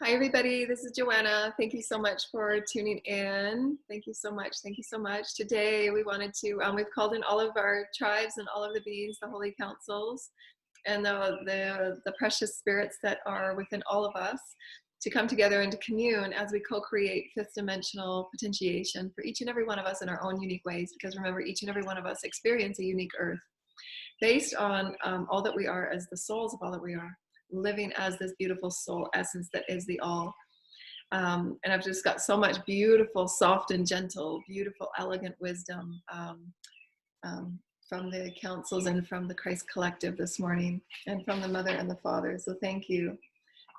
Hi, everybody. This is Joanna. Thank you so much for tuning in. Thank you so much. Thank you so much. Today, we wanted to, we've called in all of our tribes and all of the beings, the holy councils, and the precious spirits that are within all of us to come together and to commune as we co-create fifth dimensional potentiation for each and every one of us in our own unique ways. Because remember, each and every one of us experience a unique earth based on all that we are as the souls of all that we are, living as this beautiful soul essence that is the all. And I've just got so much beautiful, soft and gentle, beautiful, elegant wisdom from the councils and from the Christ Collective this morning, and from the Mother and the Father. So thank you.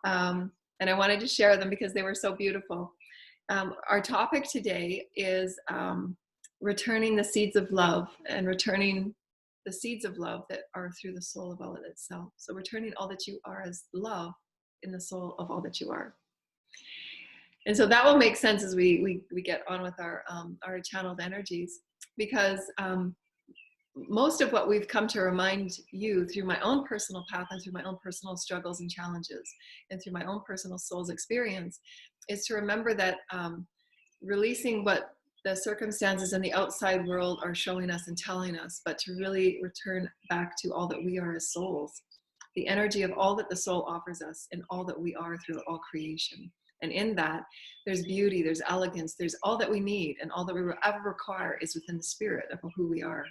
And I wanted to share them because they were so beautiful. Our topic today is returning the seeds of love, and returning the seeds of love that are through the soul of all of itself. So returning all that you are as love in the soul of all that you are. And so that will make sense as we get on with our channeled energies, because most of what we've come to remind you through my own personal path and through my own personal struggles and challenges and through my own personal soul's experience is to remember that releasing what the circumstances in the outside world are showing us and telling us, but to really return back to all that we are as souls, the energy of all that the soul offers us and all that we are through all creation. And in that, there's beauty, there's elegance, there's all that we need, and all that we will ever require is within the spirit of who we are.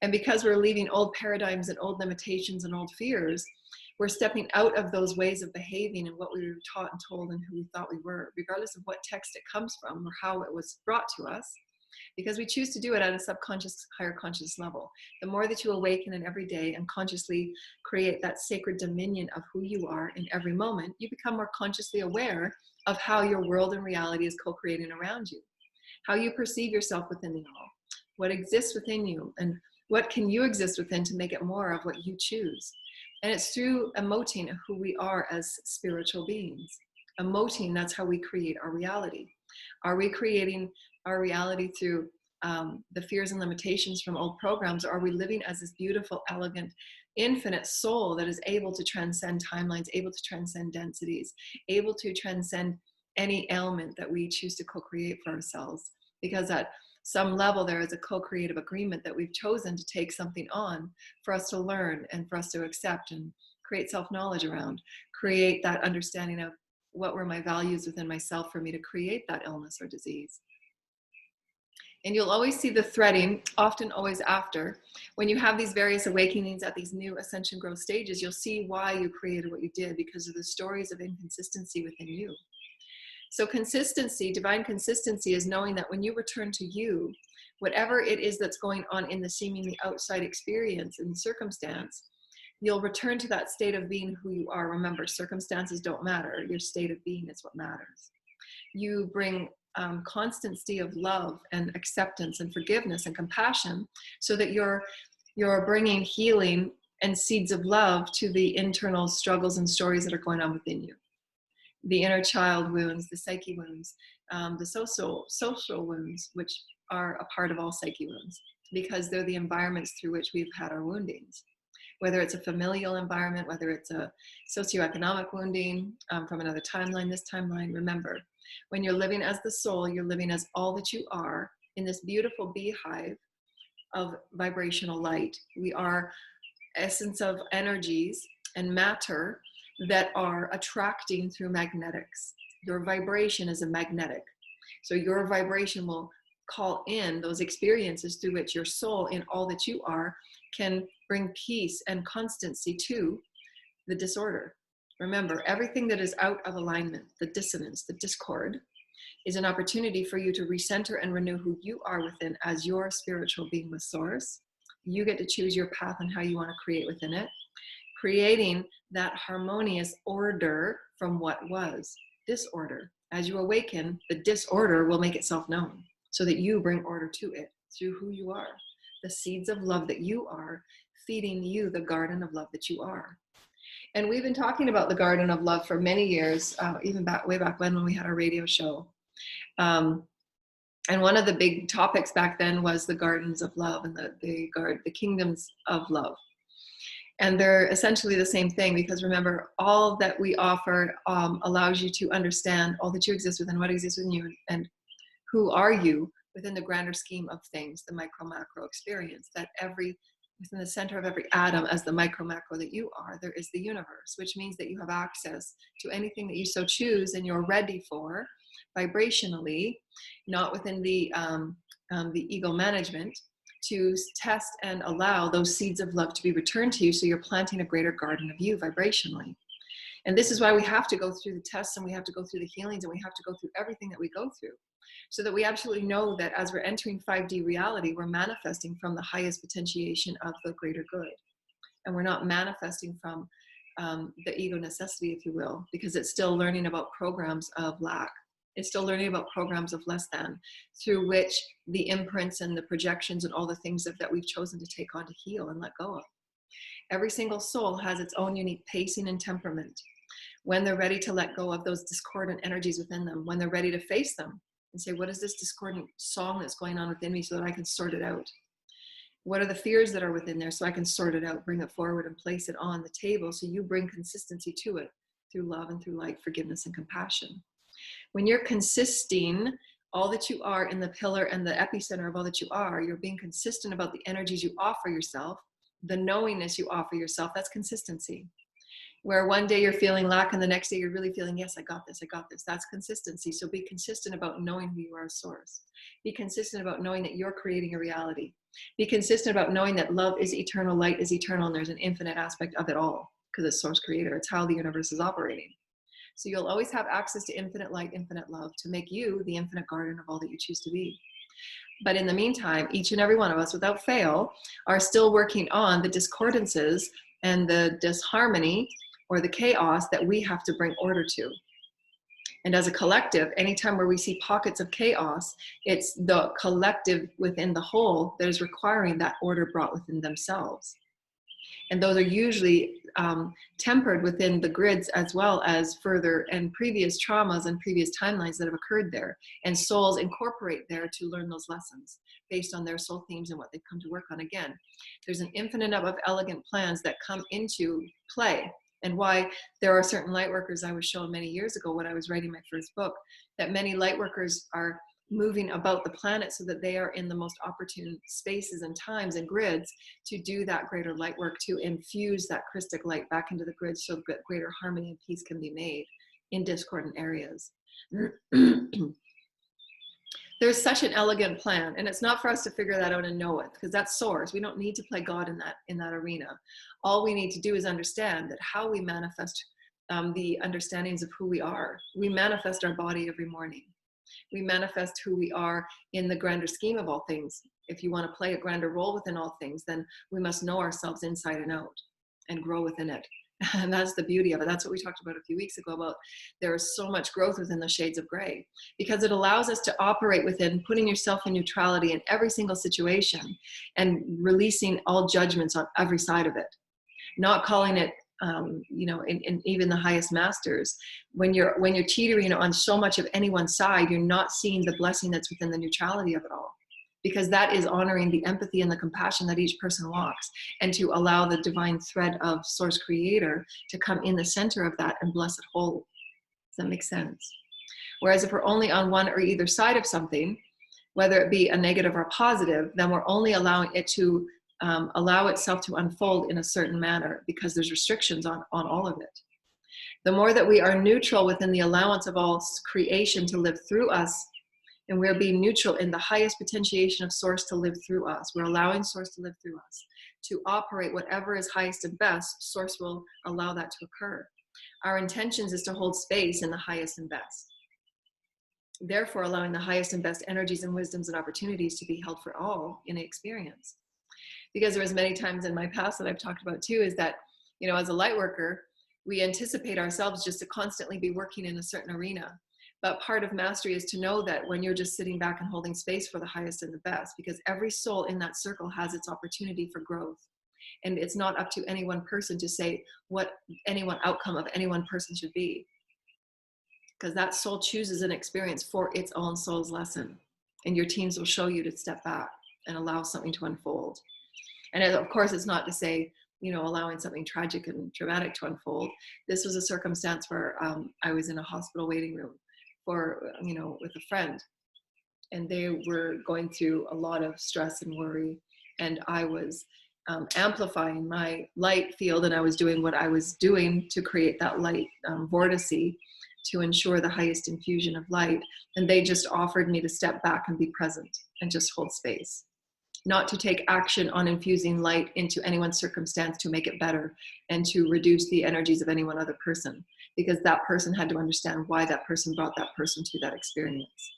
And because we're leaving old paradigms and old limitations and old fears, we're stepping out of those ways of behaving and what we were taught and told and who we thought we were, regardless of what text it comes from or how it was brought to us, because we choose to do it at a subconscious, higher conscious level. The more that you awaken in every day and consciously create that sacred dominion of who you are in every moment, you become more consciously aware of how your world and reality is co-creating around you, how you perceive yourself within the all, what exists within you, and what can you exist within to make it more of what you choose. And it's through emoting who we are as spiritual beings. Emoting, that's how we create our reality. Are we creating our reality through the fears and limitations from old programs, or are we living as this beautiful, elegant, infinite soul that is able to transcend timelines, able to transcend densities, able to transcend any ailment that we choose to co-create for ourselves? Because at some level there is a co-creative agreement that we've chosen to take something on for us to learn and for us to accept and create self-knowledge around, create that understanding of what were my values within myself for me to create that illness or disease. And you'll always see the threading, often always after, when you have these various awakenings at these new ascension growth stages, you'll see why you created what you did, because of the stories of inconsistency within you. So consistency, divine consistency, is knowing that when you return to you, whatever it is that's going on in the seemingly outside experience and circumstance, you'll return to that state of being who you are. Remember, circumstances don't matter. Your state of being is what matters. You bring constancy of love and acceptance and forgiveness and compassion, so that you're bringing healing and seeds of love to the internal struggles and stories that are going on within you. The inner child wounds, the psyche wounds, the social wounds, which are a part of all psyche wounds, because they're the environments through which we've had our woundings. Whether it's a familial environment, whether it's a socioeconomic wounding from another timeline, this timeline, remember, when you're living as the soul, you're living as all that you are in this beautiful beehive of vibrational light. We are essence of energies and matter that are attracting through magnetics. Your vibration is a magnetic. So your vibration will call in those experiences through which your soul, in all that you are, can bring peace and constancy to the disorder. Remember, everything that is out of alignment, the dissonance, the discord, is an opportunity for you to recenter and renew who you are within as your spiritual being with source. You get to choose your path and how you want to create within it, creating that harmonious order from what was disorder. As you awaken, the disorder will make itself known, so that you bring order to it through who you are, the seeds of love that you are, feeding you the garden of love that you are. And we've been talking about the garden of love for many years, even way back when we had our radio show. And one of the big topics back then was the gardens of love and the kingdoms of love. And they're essentially the same thing, because remember, all that we offer allows you to understand all that you exist within, what exists within you, and who are you within the grander scheme of things, the micro macro experience, that within the center of every atom, as the micro macro that you are, there is the universe, which means that you have access to anything that you so choose and you're ready for vibrationally, not within the ego management, to test and allow those seeds of love to be returned to you, so you're planting a greater garden of you vibrationally. And this is why we have to go through the tests, and we have to go through the healings, and we have to go through everything that we go through, so that we absolutely know that as we're entering 5D reality, we're manifesting from the highest potentiation of the greater good. And we're not manifesting from the ego necessity, if you will, because it's still learning about programs of lack. It's still learning about programs of less than, through which the imprints and the projections and all the things that we've chosen to take on to heal and let go of. Every single soul has its own unique pacing and temperament. When they're ready to let go of those discordant energies within them, when they're ready to face them and say, what is this discordant song that's going on within me, so that I can sort it out? What are the fears that are within there, so I can sort it out, bring it forward and place it on the table, so you bring consistency to it through love and through light, forgiveness and compassion. When you're consisting all that you are in the pillar and the epicenter of all that you are, you're being consistent about the energies you offer yourself, the knowingness you offer yourself. That's consistency. Where one day you're feeling lack and the next day you're really feeling, yes, I got this, I got this. That's consistency. So be consistent about knowing who you are as source. Be consistent about knowing that you're creating a reality. Be consistent about knowing that love is eternal, light is eternal, and there's an infinite aspect of it all, because it's source creator. It's how the universe is operating. So you'll always have access to infinite light, infinite love, to make you the infinite garden of all that you choose to be. But in the meantime, each and every one of us, without fail, are still working on the discordances and the disharmony or the chaos that we have to bring order to. And as a collective, anytime where we see pockets of chaos, it's the collective within the whole that is requiring that order brought within themselves. And those are usually tempered within the grids, as well as further and previous traumas and previous timelines that have occurred there. And souls incorporate there to learn those lessons based on their soul themes and what they've come to work on. Again, there's an infinite number of elegant plans that come into play. And why there are certain light workers, I was shown many years ago when I was writing my first book, that many light workers are moving about the planet so that they are in the most opportune spaces and times and grids to do that greater light work, to infuse that Christic light back into the grid, so that greater harmony and peace can be made in discordant areas. There's such an elegant plan, and it's not for us to figure that out and know it, because that's source. We don't need to play God in that arena. All we need to do is understand that how we manifest the understandings of who we are. We manifest our body every morning. We manifest who we are in the grander scheme of all things. If you want to play a grander role within all things, then we must know ourselves inside and out and grow within it. And that's the beauty of it. That's what we talked about a few weeks ago, about there is so much growth within the shades of gray, because it allows us to operate within putting yourself in neutrality in every single situation and releasing all judgments on every side of it, not calling it in even the highest masters. When you're teetering on so much of any one side, you're not seeing the blessing that's within the neutrality of it all, because that is honoring the empathy and the compassion that each person walks, and to allow the divine thread of source creator to come in the center of that and bless it whole. Does that make sense? Whereas if we're only on one or either side of something, whether it be a negative or positive, then we're only allowing it to allow itself to unfold in a certain manner, because there's restrictions on all of it. The more that we are neutral within the allowance of all creation to live through us, and we're being neutral in the highest potentiation of source to live through us, we're allowing source to live through us, to operate whatever is highest and best, source will allow that to occur. Our intentions is to hold space in the highest and best, therefore allowing the highest and best energies and wisdoms and opportunities to be held for all in experience. Because there was many times in my past that I've talked about too, is that, as a light worker, we anticipate ourselves just to constantly be working in a certain arena. But part of mastery is to know that when you're just sitting back and holding space for the highest and the best, because every soul in that circle has its opportunity for growth. And it's not up to any one person to say what any one outcome of any one person should be, because that soul chooses an experience for its own soul's lesson. And your teams will show you to step back and allow something to unfold. And of course, it's not to say allowing something tragic and dramatic to unfold. This was a circumstance where I was in a hospital waiting room for, with a friend, and they were going through a lot of stress and worry, and I was amplifying my light field, and I was doing what I was doing to create that light vortice to ensure the highest infusion of light. And they just offered me to step back and be present and just hold space, not to take action on infusing light into anyone's circumstance to make it better and to reduce the energies of any one other person, because that person had to understand why that person brought that person to that experience.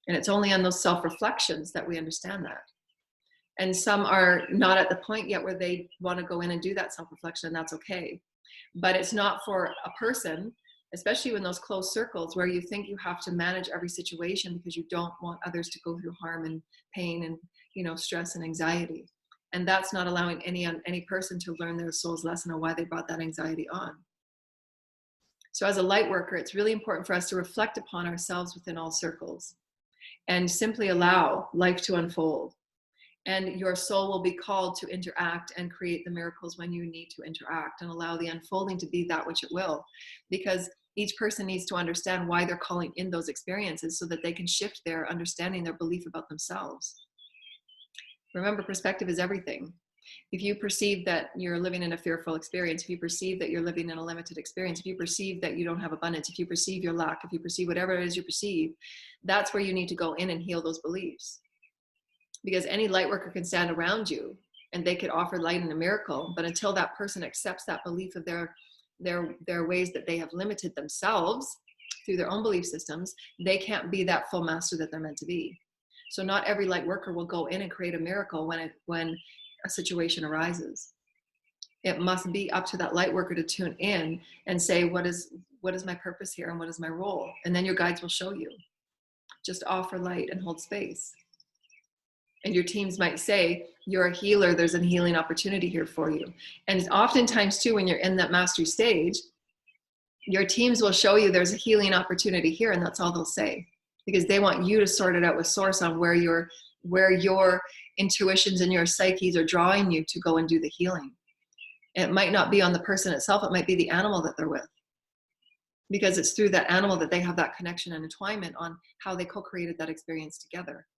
And it's only on those self-reflections that we understand that. And some are not at the point yet where they want to go in and do that self-reflection, and that's okay. But it's not for a person, especially in those close circles where you think you have to manage every situation because you don't want others to go through harm and pain and stress and anxiety. And that's not allowing any person to learn their soul's lesson on why they brought that anxiety on. So as a light worker, it's really important for us to reflect upon ourselves within all circles and simply allow life to unfold. And your soul will be called to interact and create the miracles when you need to interact, and allow the unfolding to be that which it will. Because each person needs to understand why they're calling in those experiences so that they can shift their understanding, their belief about themselves. Remember, perspective is everything. If you perceive that you're living in a fearful experience, if you perceive that you're living in a limited experience, if you perceive that you don't have abundance, if you perceive your lack, if you perceive whatever it is you perceive, that's where you need to go in and heal those beliefs. Because any light worker can stand around you and they could offer light and a miracle, but until that person accepts that belief of their ways that they have limited themselves through their own belief systems, they can't be that full master that they're meant to be. So not every light worker will go in and create a miracle when a situation arises. It must be up to that light worker to tune in and say, what is my purpose here and what is my role? And then your guides will show you. Just offer light and hold space. And your teams might say, you're a healer, there's a healing opportunity here for you. And oftentimes too, when you're in that mastery stage, your teams will show you there's a healing opportunity here, and that's all they'll say. Because they want you to sort it out with source on where your intuitions and your psyches are drawing you to go and do the healing. It might not be on the person itself, it might be the animal that they're with. Because it's through that animal that they have that connection and entwinement on how they co-created that experience together.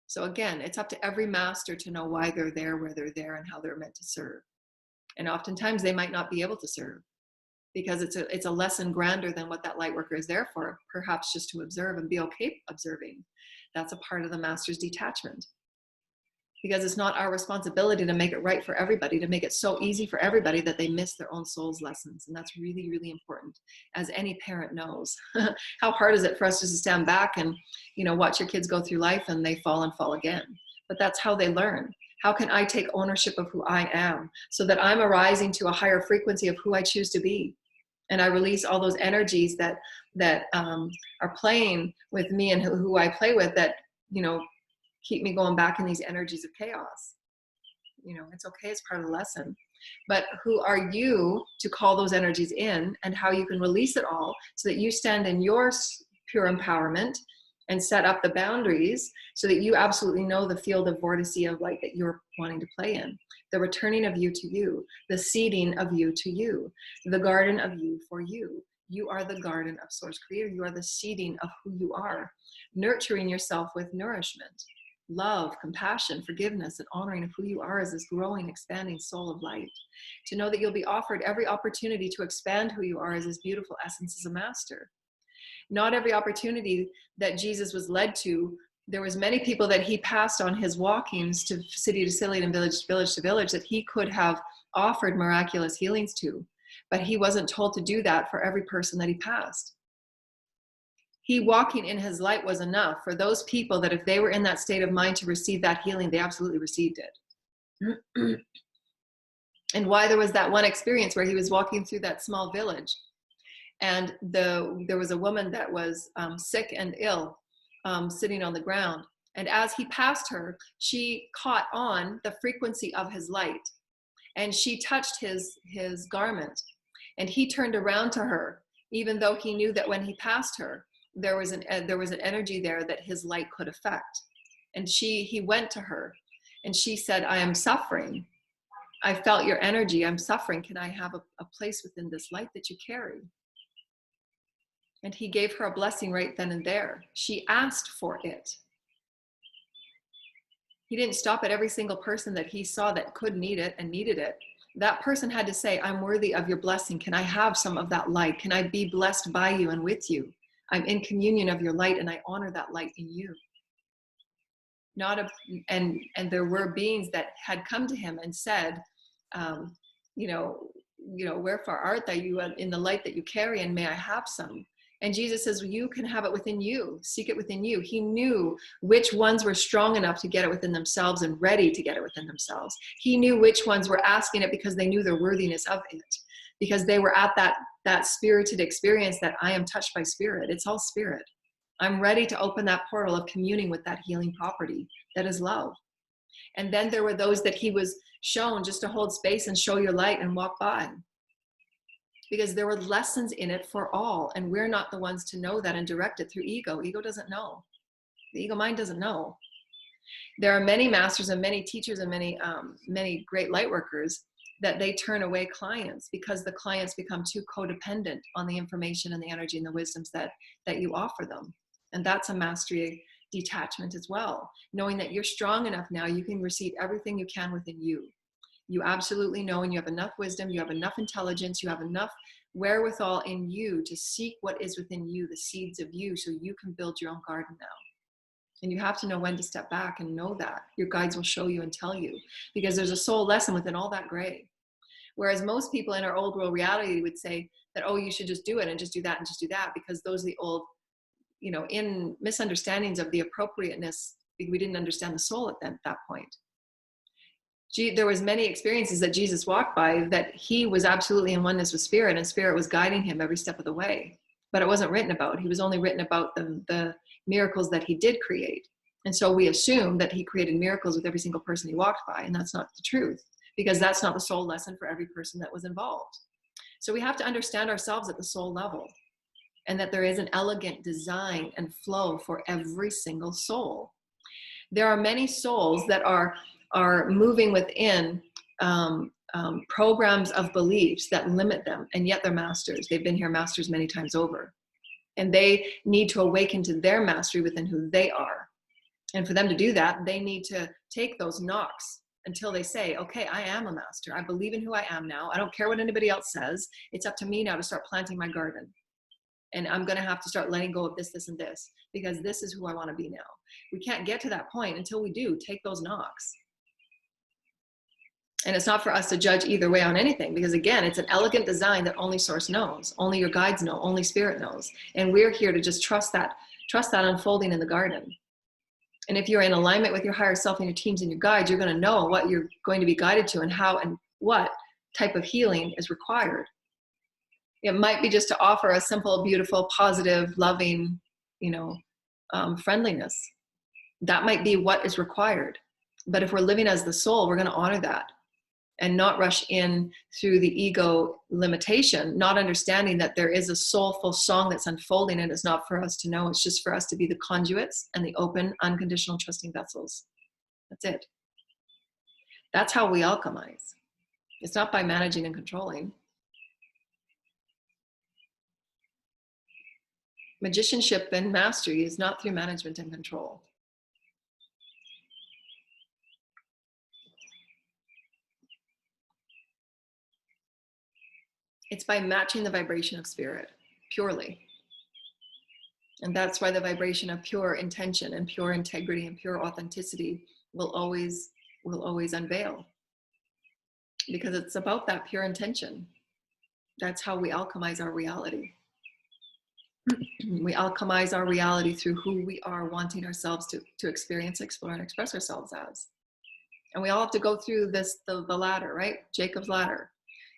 So again, it's up to every master to know why they're there, where they're there, and how they're meant to serve. And oftentimes they might not be able to serve because it's a lesson grander than what that light worker is there for, perhaps just to observe and be okay observing. That's a part of the master's detachment. Because it's not our responsibility to make it right for everybody, to make it so easy for everybody that they miss their own soul's lessons. And that's really, really important, as any parent knows. How hard is it for us just to stand back and, watch your kids go through life and they fall and fall again? But that's how they learn. How can I take ownership of who I am so that I'm arising to a higher frequency of who I choose to be? And I release all those energies that are playing with me and who I play with that, keep me going back in these energies of chaos. It's okay, it's part of the lesson. But who are you to call those energies in, and how you can release it all so that you stand in your pure empowerment and set up the boundaries so that you absolutely know the field of vortice of light that you're wanting to play in. The returning of you to you, the seeding of you to you, the garden of you for you. You are the garden of Source Creator. You are the seeding of who you are, nurturing yourself with nourishment, love, compassion, forgiveness, and honoring of who you are as this growing, expanding soul of light. To know that you'll be offered every opportunity to expand who you are as this beautiful essence as a master. Not every opportunity that Jesus was led to, there was many people that he passed on his walkings to city to city and village to village that he could have offered miraculous healings to, but he wasn't told to do that for every person that he passed. He walking in his light was enough for those people that if they were in that state of mind to receive that healing, they absolutely received it. And why there was that one experience where he was walking through that small village, and there was a woman that was sick and ill, sitting on the ground. And as he passed her, she caught on the frequency of his light, and she touched his garment, and he turned around to her, even though he knew that when he passed her, there was an energy there that his light could affect. And he went to her, and she said, I am suffering. I felt your energy. I'm suffering. Can I have a place within this light that you carry? And he gave her a blessing right then and there. She asked for it. He didn't stop at every single person that he saw that could need it and needed it. That person had to say, I'm worthy of your blessing. Can I have some of that light? Can I be blessed by you and with you? I'm in communion of your light, and I honor that light in you. And there were beings that had come to him and said, you know, wherefore art thou? You in the light that you carry, and may I have some? And Jesus says, well, you can have it within you. Seek it within you. He knew which ones were strong enough to get it within themselves and ready to get it within themselves. He knew which ones were asking it because they knew their worthiness of it, because they were at that spirited experience that I am touched by spirit. It's all spirit. I'm ready to open that portal of communing with that healing property that is love. And then there were those that he was shown just to hold space and show your light and walk by, because there were lessons in it for all. And we're not the ones to know that and direct it through ego. Ego doesn't know. The ego mind doesn't know. There are many masters and many teachers and many great light workers that they turn away clients because the clients become too codependent on the information and the energy and the wisdoms that you offer them. And that's a mastery detachment as well. Knowing that you're strong enough now, you can receive everything you can within you. You absolutely know, and you have enough wisdom, you have enough intelligence, you have enough wherewithal in you to seek what is within you, the seeds of you, so you can build your own garden now. And you have to know when to step back and know that. Your guides will show you and tell you, because there's a soul lesson within all that gray. Whereas most people in our old world reality would say that, oh, you should just do it and just do that and just do that, because those are the old, in misunderstandings of the appropriateness. We didn't understand the soul at that point. There was many experiences that Jesus walked by that he was absolutely in oneness with spirit, and spirit was guiding him every step of the way. But it wasn't written about. He was only written about the miracles that he did create. And so we assume that he created miracles with every single person he walked by, and that's not the truth, because that's not the soul lesson for every person that was involved. So we have to understand ourselves at the soul level, and that there is an elegant design and flow for every single soul. There are many souls that are moving within programs of beliefs that limit them, and yet they're masters. They've been here masters many times over, and they need to awaken to their mastery within who they are. And for them to do that, they need to take those knocks until they say, okay, I am a master. I believe in who I am now. I don't care what anybody else says. It's up to me now to start planting my garden. And I'm going to have to start letting go of this, this, and this, because this is who I want to be now. We can't get to that point until we do take those knocks. And it's not for us to judge either way on anything, because again, it's an elegant design that only source knows, only your guides know, only spirit knows. And we're here to just trust that unfolding in the garden. And if you're in alignment with your higher self and your teams and your guides, you're going to know what you're going to be guided to and how and what type of healing is required. It might be just to offer a simple, beautiful, positive, loving, friendliness. That might be what is required. But if we're living as the soul, we're going to honor that and not rush in through the ego limitation, not understanding that there is a soulful song that's unfolding, and it's not for us to know. It's just for us to be the conduits and the open, unconditional, trusting vessels. That's it. That's how we alchemize. It's not by managing and controlling. Magicianship and mastery is not through management and control. It's by matching the vibration of spirit purely. And that's why the vibration of pure intention and pure integrity and pure authenticity will always unveil. Because it's about that pure intention. That's how we alchemize our reality. We alchemize our reality through who we are wanting ourselves to experience, explore, and express ourselves as. And we all have to go through the ladder, right? Jacob's ladder.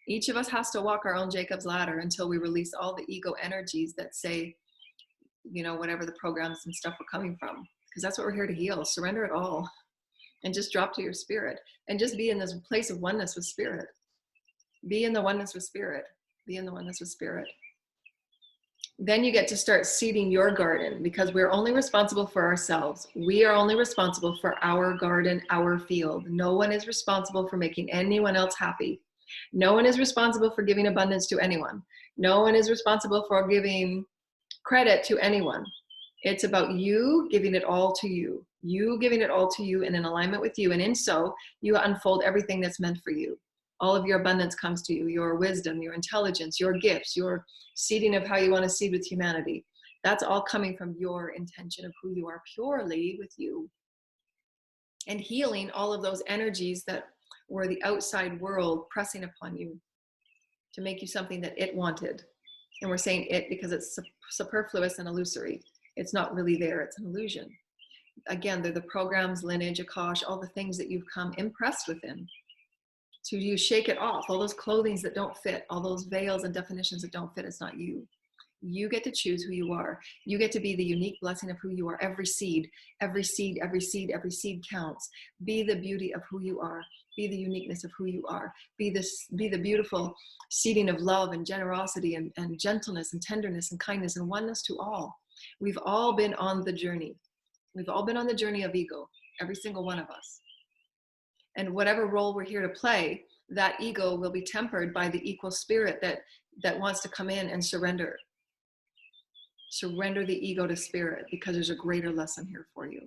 Each of us has to walk our own Jacob's ladder until we release all the ego energies that say, whatever the programs and stuff we're coming from. Because that's what we're here to heal. Surrender it all. And just drop to your spirit. And just be in this place of oneness with spirit. Be in the oneness with spirit. Be in the oneness with spirit. then you get to start seeding your garden, because we're only responsible for ourselves. We are only responsible for our garden, our field. No one is responsible for making anyone else happy. No one is responsible for giving abundance to anyone. No one is responsible for giving credit to anyone. It's about you giving it all to you. You giving it all to you and in alignment with you. And in so, you unfold everything that's meant for you. All of your abundance comes to you, your wisdom, your intelligence, your gifts, your seeding of how you want to seed with humanity. That's all coming from your intention of who you are purely with you. And healing all of those energies that were the outside world pressing upon you to make you something that it wanted. And we're saying it because it's superfluous and illusory. It's not really there, it's an illusion. Again, they're the programs, lineage, Akash, all the things that you've come impressed within. So you shake it off, all those clothings that don't fit, all those veils and definitions that don't fit. It's not you. You get to choose who you are. You get to be the unique blessing of who you are. Every seed, every seed, every seed, every seed counts. Be the beauty of who you are. Be the uniqueness of who you are. Be the beautiful seeding of love and generosity and gentleness and tenderness and kindness and oneness to all. We've all been on the journey. We've all been on the journey of ego, every single one of us. And whatever role we're here to play, that ego will be tempered by the equal spirit that wants to come in and surrender. Surrender the ego to spirit, because there's a greater lesson here for you.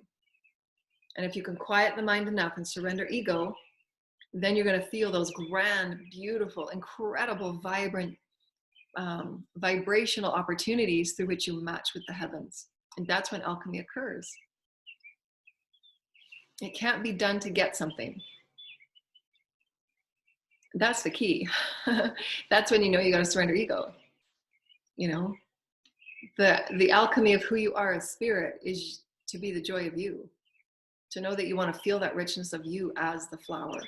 And if you can quiet the mind enough and surrender ego, then you're going to feel those grand, beautiful, incredible, vibrant, vibrational opportunities through which you match with the heavens. And that's when alchemy occurs. It can't be done to get something. That's the key. That's when you know you got to surrender ego. You know, the alchemy of who you are as spirit is to be the joy of you, to know that you want to feel that richness of you as the flower,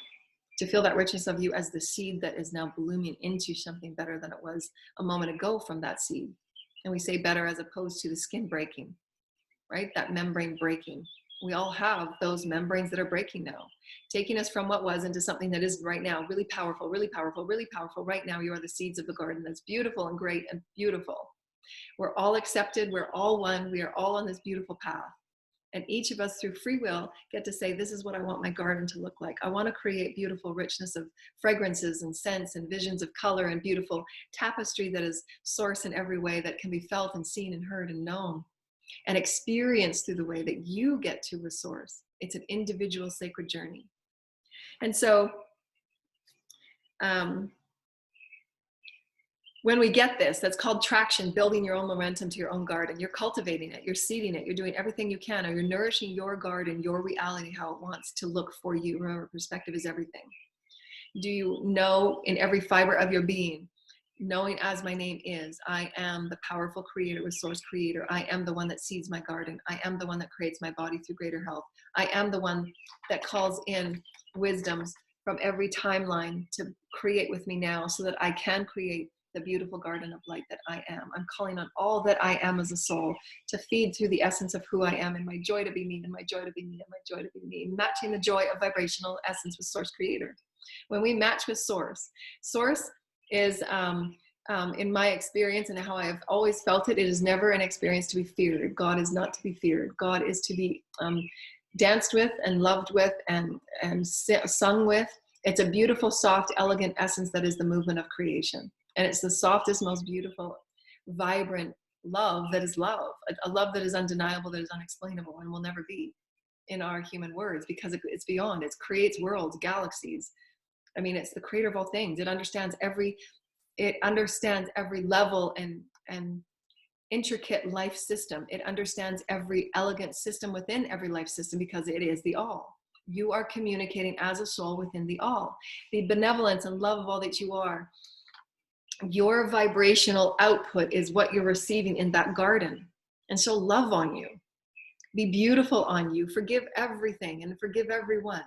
to feel that richness of you as the seed that is now blooming into something better than it was a moment ago from that seed. And we say better as opposed to the skin breaking, right? That membrane breaking. We all have those membranes that are breaking now, taking us from what was into something that is right now really powerful, really powerful, really powerful. Right now, you are the seeds of the garden that's beautiful and great and beautiful. We're all accepted. We're all one. We are all on this beautiful path. And each of us through free will get to say, this is what I want my garden to look like. I want to create beautiful richness of fragrances and scents and visions of color and beautiful tapestry that is source in every way that can be felt and seen and heard and known and experienced through the way that you get to resource. It's an individual sacred journey. And so when we get this, that's called traction, building your own momentum to your own garden. You're cultivating it, you're seeding it, you're doing everything you can, or you're nourishing your garden, your reality, how it wants to look for you. Remember, perspective is everything. Do you know in every fiber of your being, knowing as my name is, I am the powerful creator with source creator. I am the one that seeds my garden. I am the one that creates my body through greater health. I am the one that calls in wisdoms from every timeline to create with me now so that I can create the beautiful garden of light that I am. I'm calling on all that I am as a soul to feed through the essence of who I am and my joy to be me and my joy to be me and my joy to be me, matching the joy of vibrational essence with source creator. When we match with source is, in my experience and how I have always felt it, it is never an experience to be feared. God is not to be feared. God is to be danced with and loved with and sung with. It's a beautiful, soft, elegant essence that is the movement of creation. And it's the softest, most beautiful, vibrant love that is love. A love that is undeniable, that is unexplainable, and will never be in our human words, because it's beyond. It creates worlds, galaxies. I mean, it's the creator of all things. It understands every level and intricate life system. It understands every elegant system within every life system, because it is the all. You are communicating as a soul within the all. The benevolence and love of all that you are. Your vibrational output is what you're receiving in that garden. And so love on you. Be beautiful on you. Forgive everything and forgive everyone.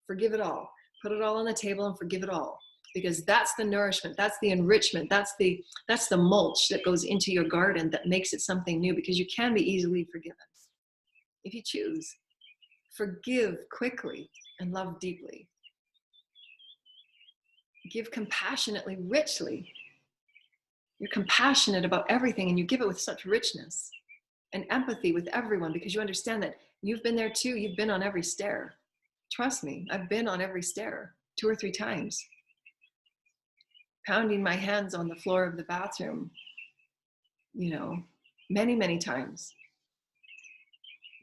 Forgive it all. Put it all on the table and forgive it all. Because that's the nourishment, that's the enrichment, that's the mulch that goes into your garden that makes it something new, because you can be easily forgiven if you choose. Forgive quickly and love deeply. Give compassionately, richly. You're compassionate about everything, and you give it with such richness and empathy with everyone, because you understand that you've been there too. You've been on every stair. Trust me, I've been on every stair 2 or 3 times, pounding my hands on the floor of the bathroom, you know, many, many times.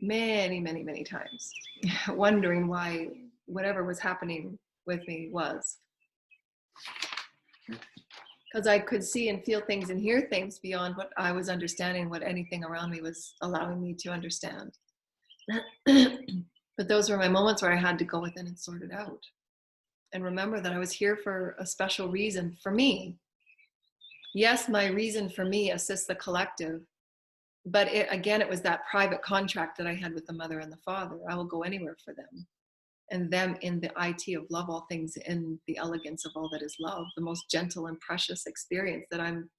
Many, many, many times, wondering why whatever was happening with me was. Because I could see and feel things and hear things beyond what I was understanding, what anything around me was allowing me to understand. But those were my moments where I had to go within and sort it out. And remember that I was here for a special reason for me. Yes, my reason for me assists the collective. But it was that private contract that I had with the mother and the father. I will go anywhere for them. And them in the IT of love, all things in the elegance of all that is love, the most gentle and precious experience that I'm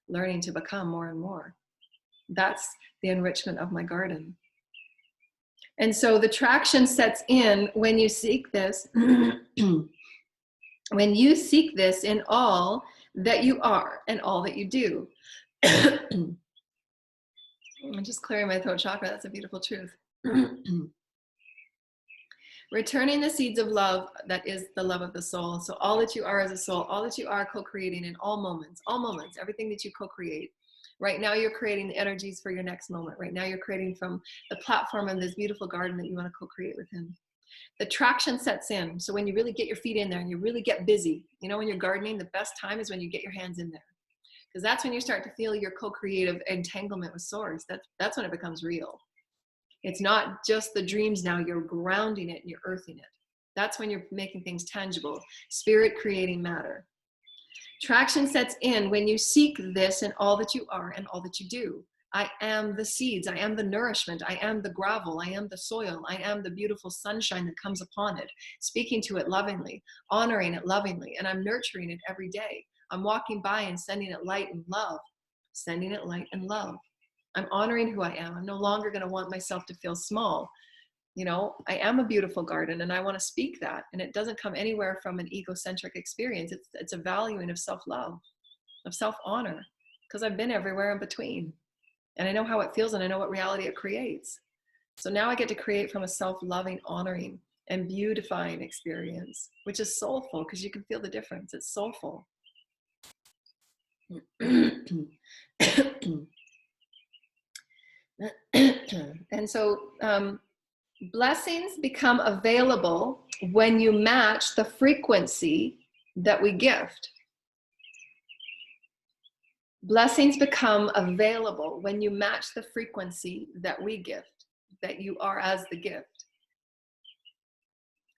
learning to become more and more. That's the enrichment of my garden. And so the traction sets in when you seek this, when you seek this in all that you are and all that you do. I'm just clearing my throat chakra. That's a beautiful truth. Returning the seeds of love, that is the love of the soul. So all that you are as a soul, all that you are co-creating in all moments, everything that you co-create. Right now you're creating the energies for your next moment. Right now you're creating from the platform in this beautiful garden that you want to co-create within. The traction sets in. So when you really get your feet in there and you really get busy, you know, when you're gardening, the best time is when you get your hands in there. Because that's when you start to feel your co-creative entanglement with source. That's when it becomes real. It's not just the dreams now, you're grounding it and you're earthing it. That's when you're making things tangible, spirit creating matter. Traction sets in when you seek this in all that you are and all that you do. I am the seeds, I am the nourishment, I am the gravel, I am the soil, I am the beautiful sunshine that comes upon it, speaking to it lovingly, honoring it lovingly, and I'm nurturing it every day. I'm walking by and sending it light and love, sending it light and love. I'm honoring who I am. I'm no longer going to want myself to feel small. You know, I am a beautiful garden and I want to speak that. And it doesn't come anywhere from an egocentric experience. It's a valuing of self-love, of self-honor, because I've been everywhere in between. And I know how it feels and I know what reality it creates. So now I get to create from a self-loving, honoring, and beautifying experience, which is soulful, because you can feel the difference. It's soulful. And so blessings become available when you match the frequency that we gift. Blessings become available when you match the frequency that we gift, that you are as the gift.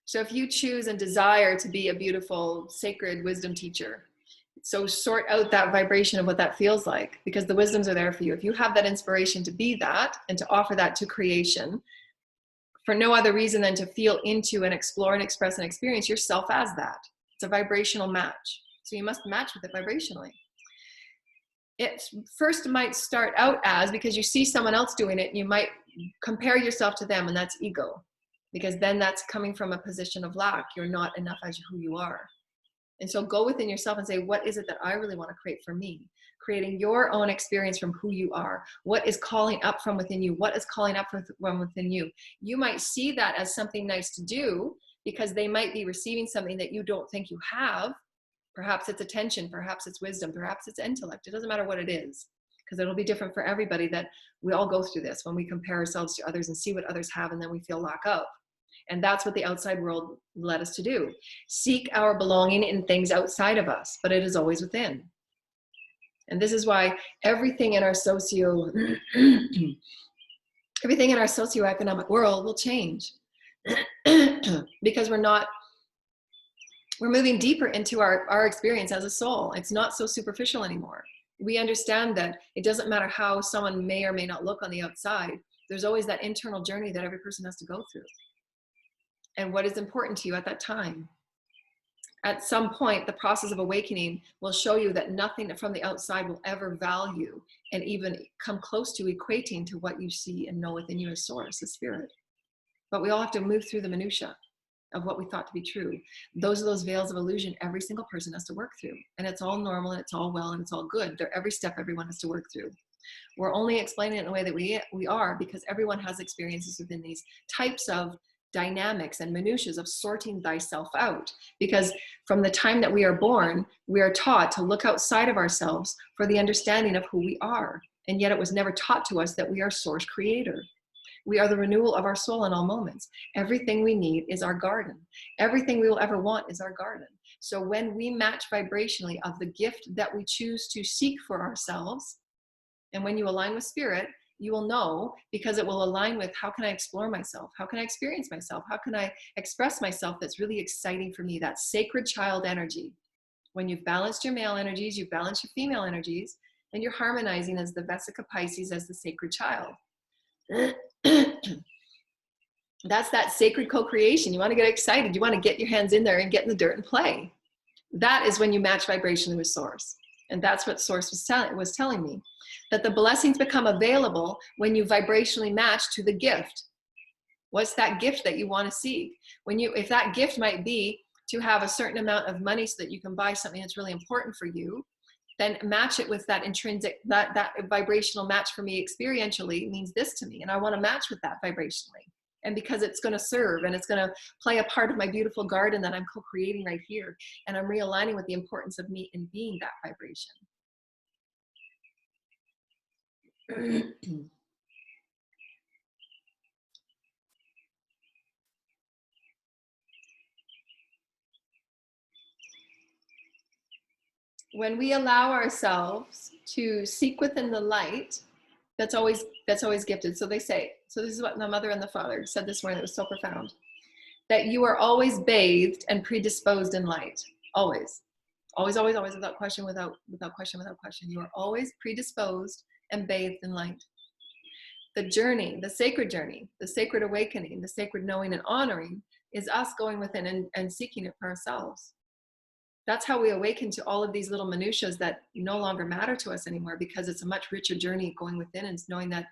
So if you choose and desire to be a beautiful, sacred wisdom teacher, so sort out that vibration of what that feels like, because the wisdoms are there for you. If you have that inspiration to be that and to offer that to creation for no other reason than to feel into and explore and express and experience yourself as that. It's a vibrational match. So you must match with it vibrationally. It first might start out as, because you see someone else doing it, and you might compare yourself to them, and that's ego. Because then that's coming from a position of lack. You're not enough as who you are. And so go within yourself and say, what is it that I really want to create for me? Creating your own experience from who you are. What is calling up from within you? What is calling up from within you? You might see that as something nice to do because they might be receiving something that you don't think you have. Perhaps it's attention, perhaps it's wisdom, perhaps it's intellect. It doesn't matter what it is, because it'll be different for everybody. That we all go through this when we compare ourselves to others and see what others have, and then we feel lack of. And that's what the outside world led us to do. Seek our belonging in things outside of us, but it is always within. And this is why everything in our socioeconomic world will change. Because we're moving deeper into our experience as a soul. It's not so superficial anymore. We understand that it doesn't matter how someone may or may not look on the outside. There's always that internal journey that every person has to go through. And what is important to you at that time. At some point, the process of awakening will show you that nothing from the outside will ever value and even come close to equating to what you see and know within you as source, as spirit. But we all have to move through the minutia. of what we thought to be true. Those are those veils of illusion every single person has to work through. And it's all normal and it's all well and it's all good. They're every step everyone has to work through. We're only explaining it in a way that we are, because everyone has experiences within these types of dynamics and minutiae of sorting thyself out. Because from the time that we are born, we are taught to look outside of ourselves for the understanding of who we are. And yet it was never taught to us that we are source creator. We are the renewal of our soul in all moments. Everything we need is our garden. Everything we will ever want is our garden. So when we match vibrationally of the gift that we choose to seek for ourselves, and when you align with spirit, you will know, because it will align with, how can I explore myself? How can I experience myself? How can I express myself that's really exciting for me? That sacred child energy. When you've balanced your male energies, you've balanced your female energies, and you're harmonizing as the Vesica Pisces, as the sacred child. That's that sacred co-creation. You want to get excited. You want to get your hands in there and get in the dirt and play. That is when you match vibrationally with source. And that's what source was telling me, that the blessings become available when you vibrationally match to the gift. What's that gift that you want to seek? If that gift might be to have a certain amount of money so that you can buy something that's really important for you, then match it with that intrinsic, that vibrational match for me experientially means this to me. And I want to match with that vibrationally. And because it's going to serve and it's going to play a part of my beautiful garden that I'm co-creating right here. And I'm realigning with the importance of me in being that vibration. When we allow ourselves to seek within the light, that's always gifted. So they say, so this is what the mother and the father said this morning. It was so profound, that you are always bathed and predisposed in light. Always, always, always, always, without question, without question, without question. You are always predisposed and bathed in light. The journey, the sacred awakening, the sacred knowing and honoring is us going within and seeking it for ourselves. That's how we awaken to all of these little minutiae that no longer matter to us anymore, because it's a much richer journey going within and knowing that,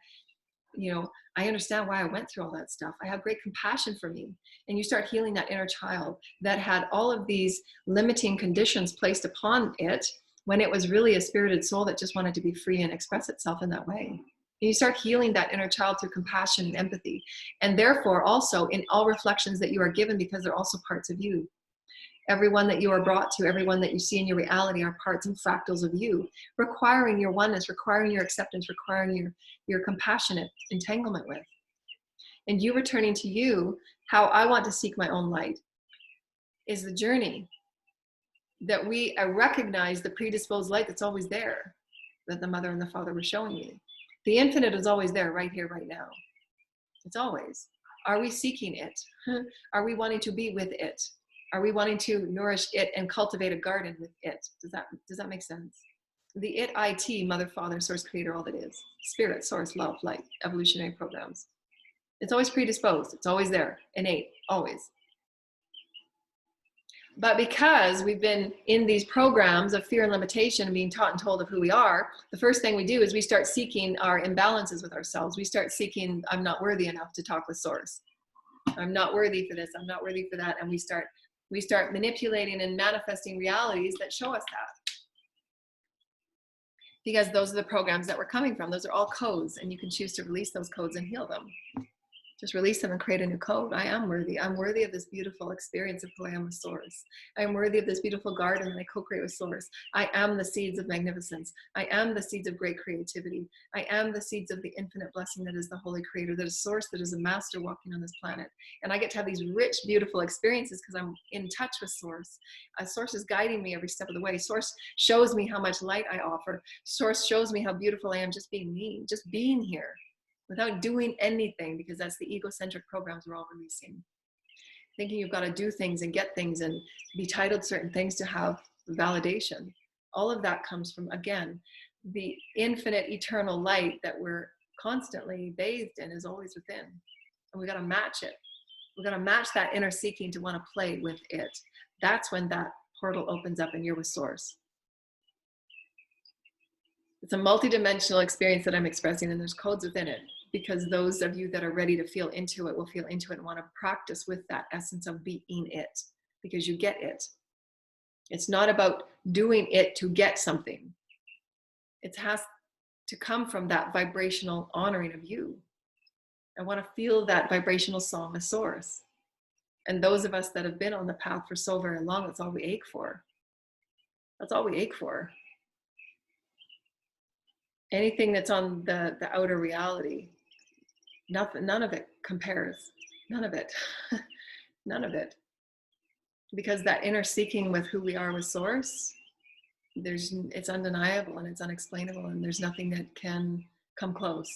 you know, I understand why I went through all that stuff. I have great compassion for me. And you start healing that inner child that had all of these limiting conditions placed upon it when it was really a spirited soul that just wanted to be free and express itself in that way. And you start healing that inner child through compassion and empathy. And therefore also in all reflections that you are given, because they're also parts of you. Everyone that you are brought to, everyone that you see in your reality are parts and fractals of you, requiring your oneness, requiring your acceptance, requiring your compassionate entanglement with. And you returning to you, how I want to seek my own light, is the journey that I recognize the predisposed light that's always there, that the mother and the father were showing me. The infinite is always there, right here, right now. It's always. Are we seeking it? Are we wanting to be with it? Are we wanting to nourish it and cultivate a garden with it? Does that make sense? The it, mother, father, source, creator, all that is. Spirit, source, love, light, evolutionary programs. It's always predisposed. It's always there, innate, always. But because we've been in these programs of fear and limitation and being taught and told of who we are, the first thing we do is we start seeking our imbalances with ourselves. We start seeking, I'm not worthy enough to talk with source. I'm not worthy for this. I'm not worthy for that. And we start manipulating and manifesting realities that show us that. Because those are the programs that we're coming from. Those are all codes, and you can choose to release those codes and heal them. Just release them and create a new code. I am worthy. I'm worthy of this beautiful experience of who I am with source. I am worthy of this beautiful garden that I co-create with source. I am the seeds of magnificence. I am the seeds of great creativity. I am the seeds of the infinite blessing that is the holy creator, that is source, that is a master walking on this planet. And I get to have these rich, beautiful experiences because I'm in touch with source. Source is guiding me every step of the way. Source shows me how much light I offer. Source shows me how beautiful I am just being me, just being here, without doing anything, because that's the egocentric programs we're all releasing. Thinking you've got to do things and get things and be titled certain things to have validation. All of that comes from, again, the infinite eternal light that we're constantly bathed in is always within. And we got to match it. We're going to match that inner seeking to want to play with it. That's when that portal opens up and you're with source. It's a multidimensional experience that I'm expressing, and there's codes within it. because those of you that are ready to feel into it will feel into it and want to practice with that essence of being it, because you get it. It's not about doing it to get something. It has to come from that vibrational honoring of you. I want to feel that vibrational song of source. And those of us that have been on the path for so very long, that's all we ache for. That's all we ache for. Anything that's on the outer reality, none of it compares. None of it. None of it. Because that inner seeking with who we are with source, it's undeniable and it's unexplainable, and there's nothing that can come close.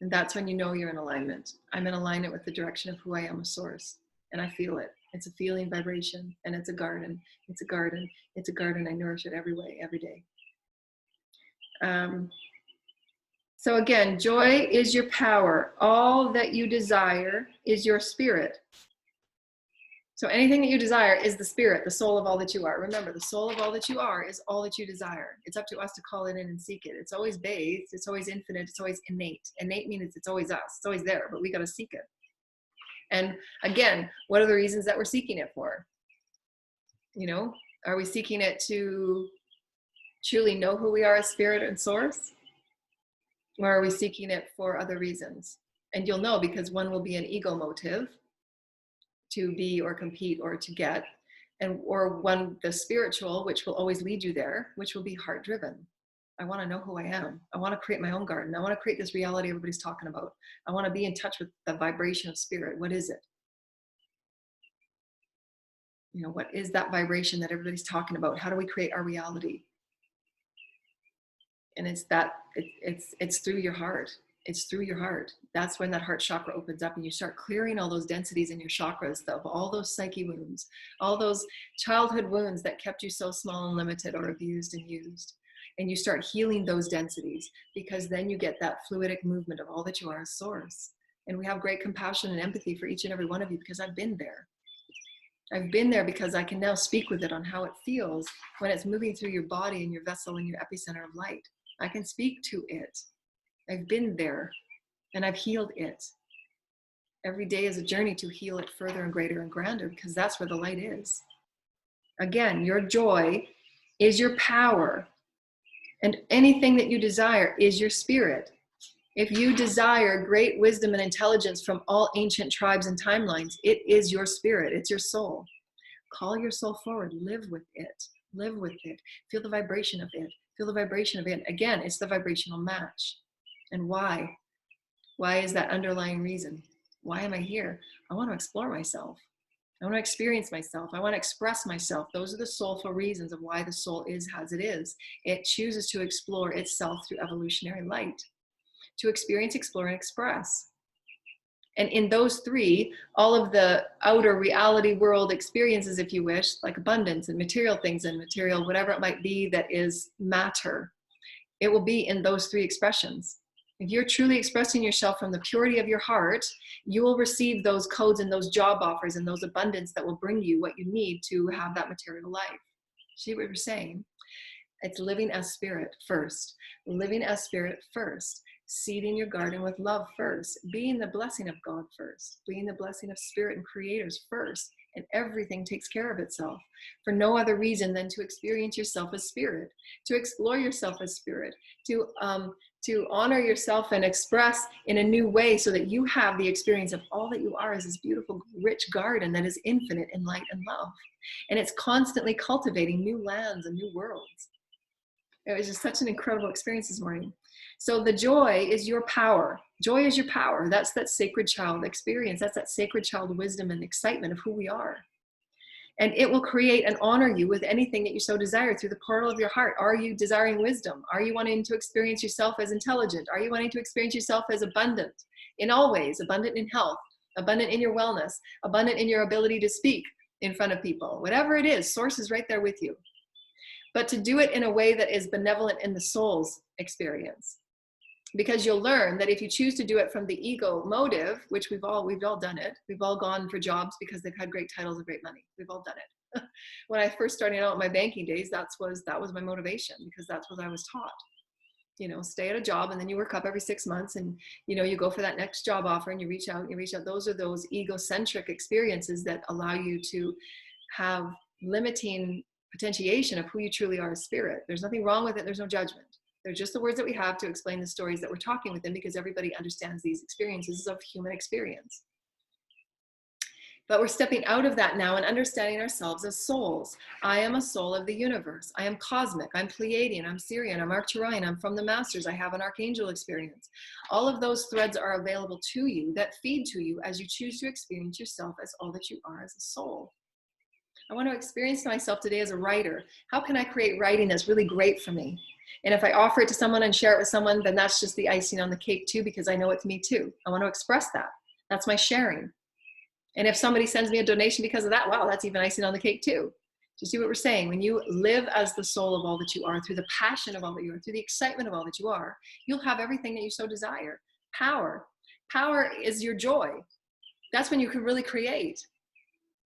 And that's when you know you're in alignment. I'm in alignment with the direction of who I am with source. And I feel it. It's a feeling vibration, and it's a garden. It's a garden. It's a garden. I nourish it every way, every day. So again, joy is your power. All that you desire is your spirit. So anything that you desire is the spirit, the soul of all that you are. Remember, the soul of all that you are is all that you desire. It's up to us to call it in and seek it. It's always bathed. It's always infinite. It's always innate. Innate means it's always us. It's always there, but we got to seek it. And again, what are the reasons that we're seeking it for? You know, are we seeking it to truly know who we are as spirit and source? Or are we seeking it for other reasons? And you'll know, because one will be an ego motive, to be or compete or to get, or one, the spiritual, which will always lead you there, which will be heart driven. I want to know who I am. I want to create my own garden. I want to create this reality everybody's talking about. I want to be in touch with the vibration of spirit. What is it? You know, what is that vibration that everybody's talking about? How do we create our reality? And it's that, it's through your heart. It's through your heart. That's when that heart chakra opens up and you start clearing all those densities in your chakras of all those psyche wounds, all those childhood wounds that kept you so small and limited or abused and used. And you start healing those densities, because then you get that fluidic movement of all that you are as source. And we have great compassion and empathy for each and every one of you, because I've been there. I've been there because I can now speak with it on how it feels when it's moving through your body and your vessel and your epicenter of light. I can speak to it. I've been there and I've healed it. Every day is a journey to heal it further and greater and grander, because that's where the light is. Again, your joy is your power, and anything that you desire is your spirit. If you desire great wisdom and intelligence from all ancient tribes and timelines, it is your spirit. It's your soul. Call your soul forward. Live with it. Live with it. Feel the vibration of it. Feel the vibration of it. Again, it's the vibrational match. And why? Why is that underlying reason? Why am I here? I want to explore myself. I want to experience myself. I want to express myself. Those are the soulful reasons of why the soul is as it is. It chooses to explore itself through evolutionary light, to experience, explore, and express. And in those three, all of the outer reality world experiences, if you wish, like abundance and material things and material, whatever it might be that is matter, it will be in those three expressions. If you're truly expressing yourself from the purity of your heart, you will receive those codes and those job offers and those abundance that will bring you what you need to have that material life. See what we're saying? It's living as spirit first. Living as spirit first. Seeding your garden with love first. Being the blessing of God first. Being the blessing of spirit and creators first. And everything takes care of itself for no other reason than to experience yourself as spirit, to explore yourself as spirit, to honor yourself and express in a new way, so that you have the experience of all that you are as this beautiful, rich garden that is infinite in light and love. And it's constantly cultivating new lands and new worlds. It was just such an incredible experience this morning. So the joy is your power. Joy is your power. That's that sacred child experience. That's that sacred child wisdom and excitement of who we are. And it will create and honor you with anything that you so desire through the portal of your heart. Are you desiring wisdom? Are you wanting to experience yourself as intelligent? Are you wanting to experience yourself as abundant in all ways? Abundant in health, abundant in your wellness, abundant in your ability to speak in front of people. Whatever it is, source is right there with you. But to do it in a way that is benevolent in the soul's experience. Because you'll learn that if you choose to do it from the ego motive, which we've all done it. We've all gone for jobs because they've had great titles and great money. We've all done it. When I first started out my banking days, that was my motivation, because that's what I was taught. stay at a job, and then you work up every 6 months, and, you go for that next job offer, and you reach out. Those are those egocentric experiences that allow you to have limiting potentiation of who you truly are as spirit. There's nothing wrong with it. There's no judgment. They're just the words that we have to explain the stories that we're talking within, because everybody understands these experiences of human experience. But we're stepping out of that now and understanding ourselves as souls. I am a soul of the universe. I am cosmic. I'm Pleiadian. I'm Sirian. I'm Arcturian. I'm from the masters. I have an archangel experience. All of those threads are available to you that feed to you as you choose to experience yourself as all that you are as a soul. I want to experience myself today as a writer. How can I create writing that's really great for me? And if I offer it to someone and share it with someone, then that's just the icing on the cake too, because I know it's me too. I want to express that. That's my sharing. And if somebody sends me a donation because of that, wow, that's even icing on the cake too. Do you see what we're saying? When you live as the soul of all that you are, through the passion of all that you are, through the excitement of all that you are, you'll have everything that you so desire. Power. Power is your joy. That's when you can really create.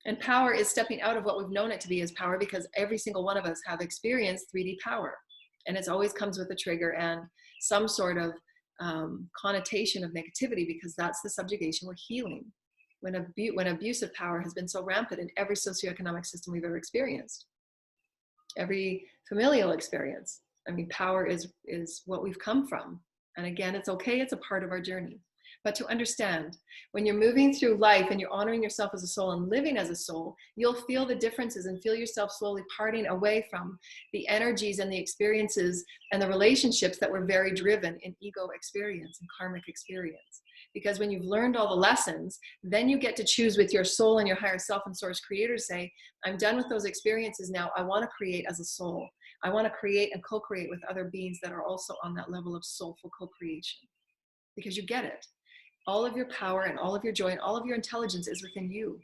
And power is stepping out of what we've known it to be as power, because every single one of us have experienced 3D power. And it always comes with a trigger and some sort of connotation of negativity, because that's the subjugation we're healing. When abusive power has been so rampant in every socioeconomic system we've ever experienced, every familial experience. I mean, power is what we've come from. And again, it's okay. It's a part of our journey. But to understand, when you're moving through life and you're honoring yourself as a soul and living as a soul, you'll feel the differences and feel yourself slowly parting away from the energies and the experiences and the relationships that were very driven in ego experience and karmic experience. Because when you've learned all the lessons, then you get to choose with your soul and your higher self and source creator, say, I'm done with those experiences now. I want to create as a soul. I want to create and co-create with other beings that are also on that level of soulful co-creation. Because you get it. All of your power and all of your joy and all of your intelligence is within you.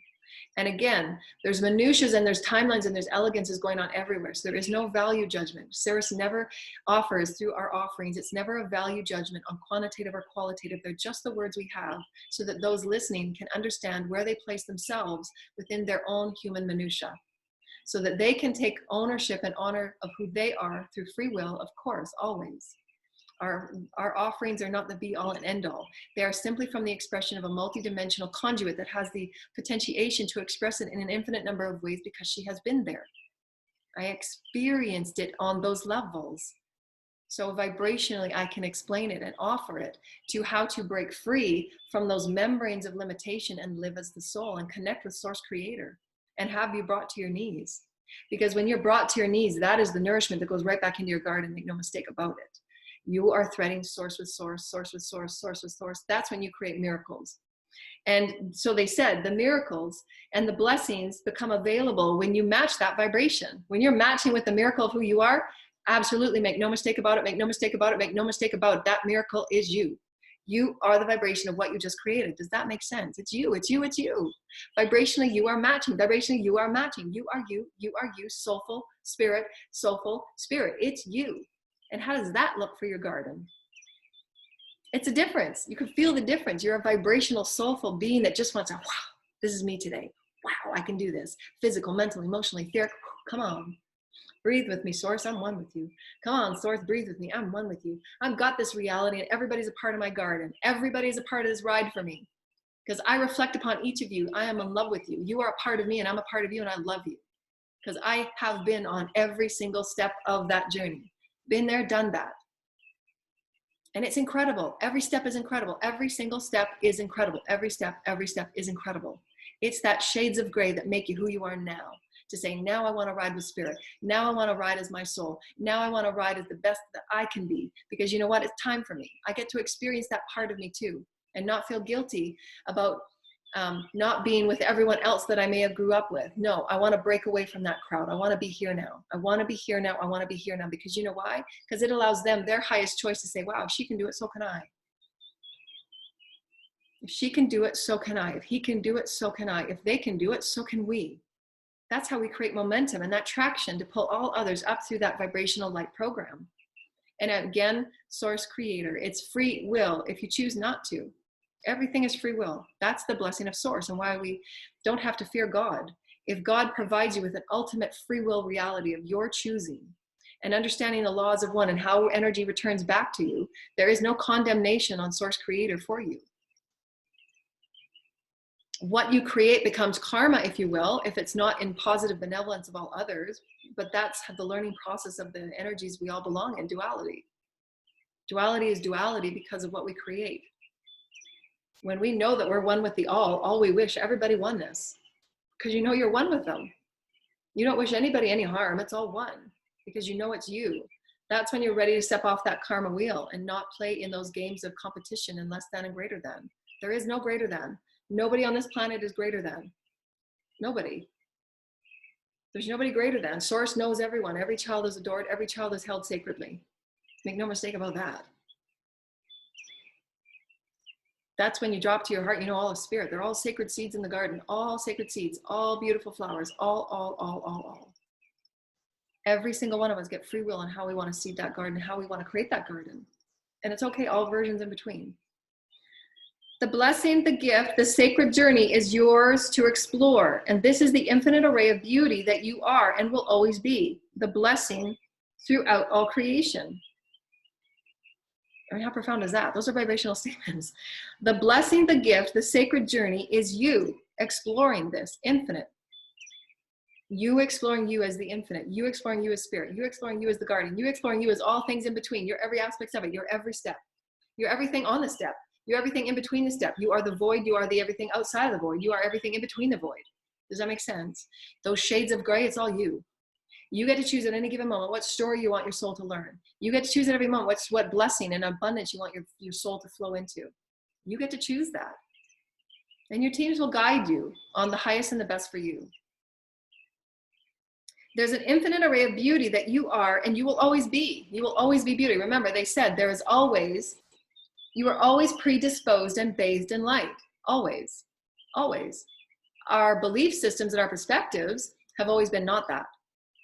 And again, there's minutiae and there's timelines and there's elegances going on everywhere. So there is no value judgment. Ceres never offers through our offerings. It's never a value judgment on quantitative or qualitative. They're just the words we have so that those listening can understand where they place themselves within their own human minutiae. So that they can take ownership and honor of who they are through free will, of course, always. Our offerings are not the be all and end all. They are simply from the expression of a multidimensional conduit that has the potentiation to express it in an infinite number of ways because she has been there. I experienced it on those levels. So vibrationally, I can explain it and offer it to how to break free from those membranes of limitation and live as the soul and connect with Source Creator and have you brought to your knees. Because when you're brought to your knees, that is the nourishment that goes right back into your garden. Make no mistake about it. You are threading source with source, source with source, source with source. That's when you create miracles. And so they said the miracles and the blessings become available when you match that vibration. When you're matching with the miracle of who you are, absolutely make no mistake about it, make no mistake about it, make no mistake about it. That miracle is you. You are the vibration of what you just created. Does that make sense? It's you, it's you, it's you. Vibrationally, you are matching. Vibrationally, you are matching. You are you, soulful spirit, soulful spirit. It's you. And how does that look for your garden? It's a difference. You can feel the difference. You're a vibrational, soulful being that just wants to, wow, this is me today. Wow, I can do this. Physical, mental, emotionally, etheric. Come on. Breathe with me, Source. I'm one with you. Come on, Source, breathe with me. I'm one with you. I've got this reality and everybody's a part of my garden. Everybody's a part of this ride for me. Because I reflect upon each of you. I am in love with you. You are a part of me and I'm a part of you and I love you. Because I have been on every single step of that journey. Been there, done that. And it's incredible. Every step is incredible. Every single step is incredible. Every step is incredible. It's that shades of gray that make you who you are now. To say, now I want to ride with spirit. Now I want to ride as my soul. Now I want to ride as the best that I can be. Because you know what? It's time for me. I get to experience that part of me too. And not feel guilty about not being with everyone else that I may have grew up with. No, I want to break away from that crowd. I want to be here now. I want to be here now. I want to be here now. Because you know why? Because it allows them their highest choice to say, wow, if she can do it, so can I. If she can do it, so can I. If he can do it, so can I. If they can do it, so can we. That's how we create momentum and that traction to pull all others up through that vibrational light program. And again, Source Creator, it's free will if you choose not to. Everything is free will. That's the blessing of Source and why we don't have to fear God. If God provides you with an ultimate free will reality of your choosing, and understanding the laws of one and how energy returns back to you, there is no condemnation on Source Creator for you. What you create becomes karma, if you will, if it's not in positive benevolence of all others, but that's the learning process of the energies we all belong in, duality. Duality is duality because of what we create. When we know that we're one with the all we wish everybody oneness, because you know you're one with them. You don't wish anybody any harm, it's all one, because you know it's you. That's when you're ready to step off that karma wheel and not play in those games of competition and less than and greater than. There is no greater than. Nobody on this planet is greater than. Nobody. There's nobody greater than. Source knows everyone. Every child is adored. Every child is held sacredly. Make no mistake about that. That's when you drop to your heart, you know all of spirit. They're all sacred seeds in the garden. All sacred seeds. All beautiful flowers. All. Every single one of us get free will on how we want to seed that garden, how we want to create that garden. And it's okay, all versions in between. The blessing, the gift, the sacred journey is yours to explore. And this is the infinite array of beauty that you are and will always be. The blessing throughout all creation. I mean, how profound is that? Those are vibrational statements. The blessing, the gift, the sacred journey is you exploring this infinite. You exploring you as the infinite. You exploring you as spirit. You exploring you as the garden. You exploring you as all things in between. You're every aspect of it. You're every step. You're everything on the step. You're everything in between the step. You are the void. You are the everything outside of the void. You are everything in between the void. Does that make sense? Those shades of gray, it's all you. You get to choose at any given moment what story you want your soul to learn. You get to choose at every moment what blessing and abundance you want your soul to flow into. You get to choose that. And your teams will guide you on the highest and the best for you. There's an infinite array of beauty that you are and you will always be. You will always be beauty. Remember, they said there is always, you are always predisposed and bathed in light. Always. Always. Our belief systems and our perspectives have always been not that.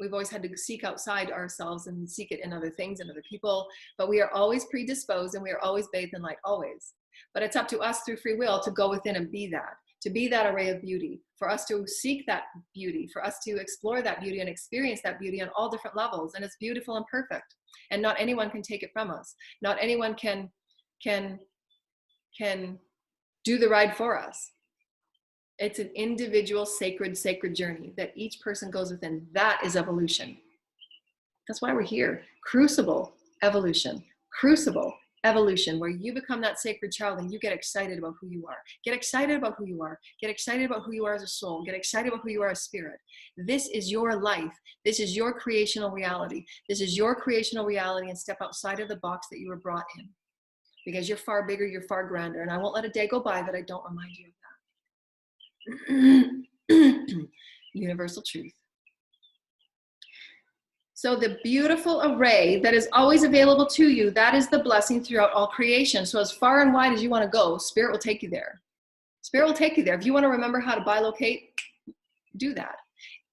We've always had to seek outside ourselves and seek it in other things and other people, but we are always predisposed and we are always bathed in light, always. But it's up to us through free will to go within and be that, to be that array of beauty, for us to seek that beauty, for us to explore that beauty and experience that beauty on all different levels. And it's beautiful and perfect. And not anyone can take it from us. Not anyone can do the ride for us. It's an individual sacred journey that each person goes within. That is evolution. That's why we're here. Crucible evolution. Crucible evolution, where you become that sacred child and you get excited about who you are. Get excited about who you are. Get excited about who you are as a soul. Get excited about who you are as spirit. This is your life. This is your creational reality. This is your creational reality, and step outside of the box that you were brought in. Because you're far bigger, you're far grander. And I won't let a day go by that I don't remind you of that. Universal truth. So the beautiful array that is always available to you, that is the blessing throughout all creation. So as far and wide as you want to go, Spirit will take you there. Spirit will take you there. If you want to remember how to bilocate, do that.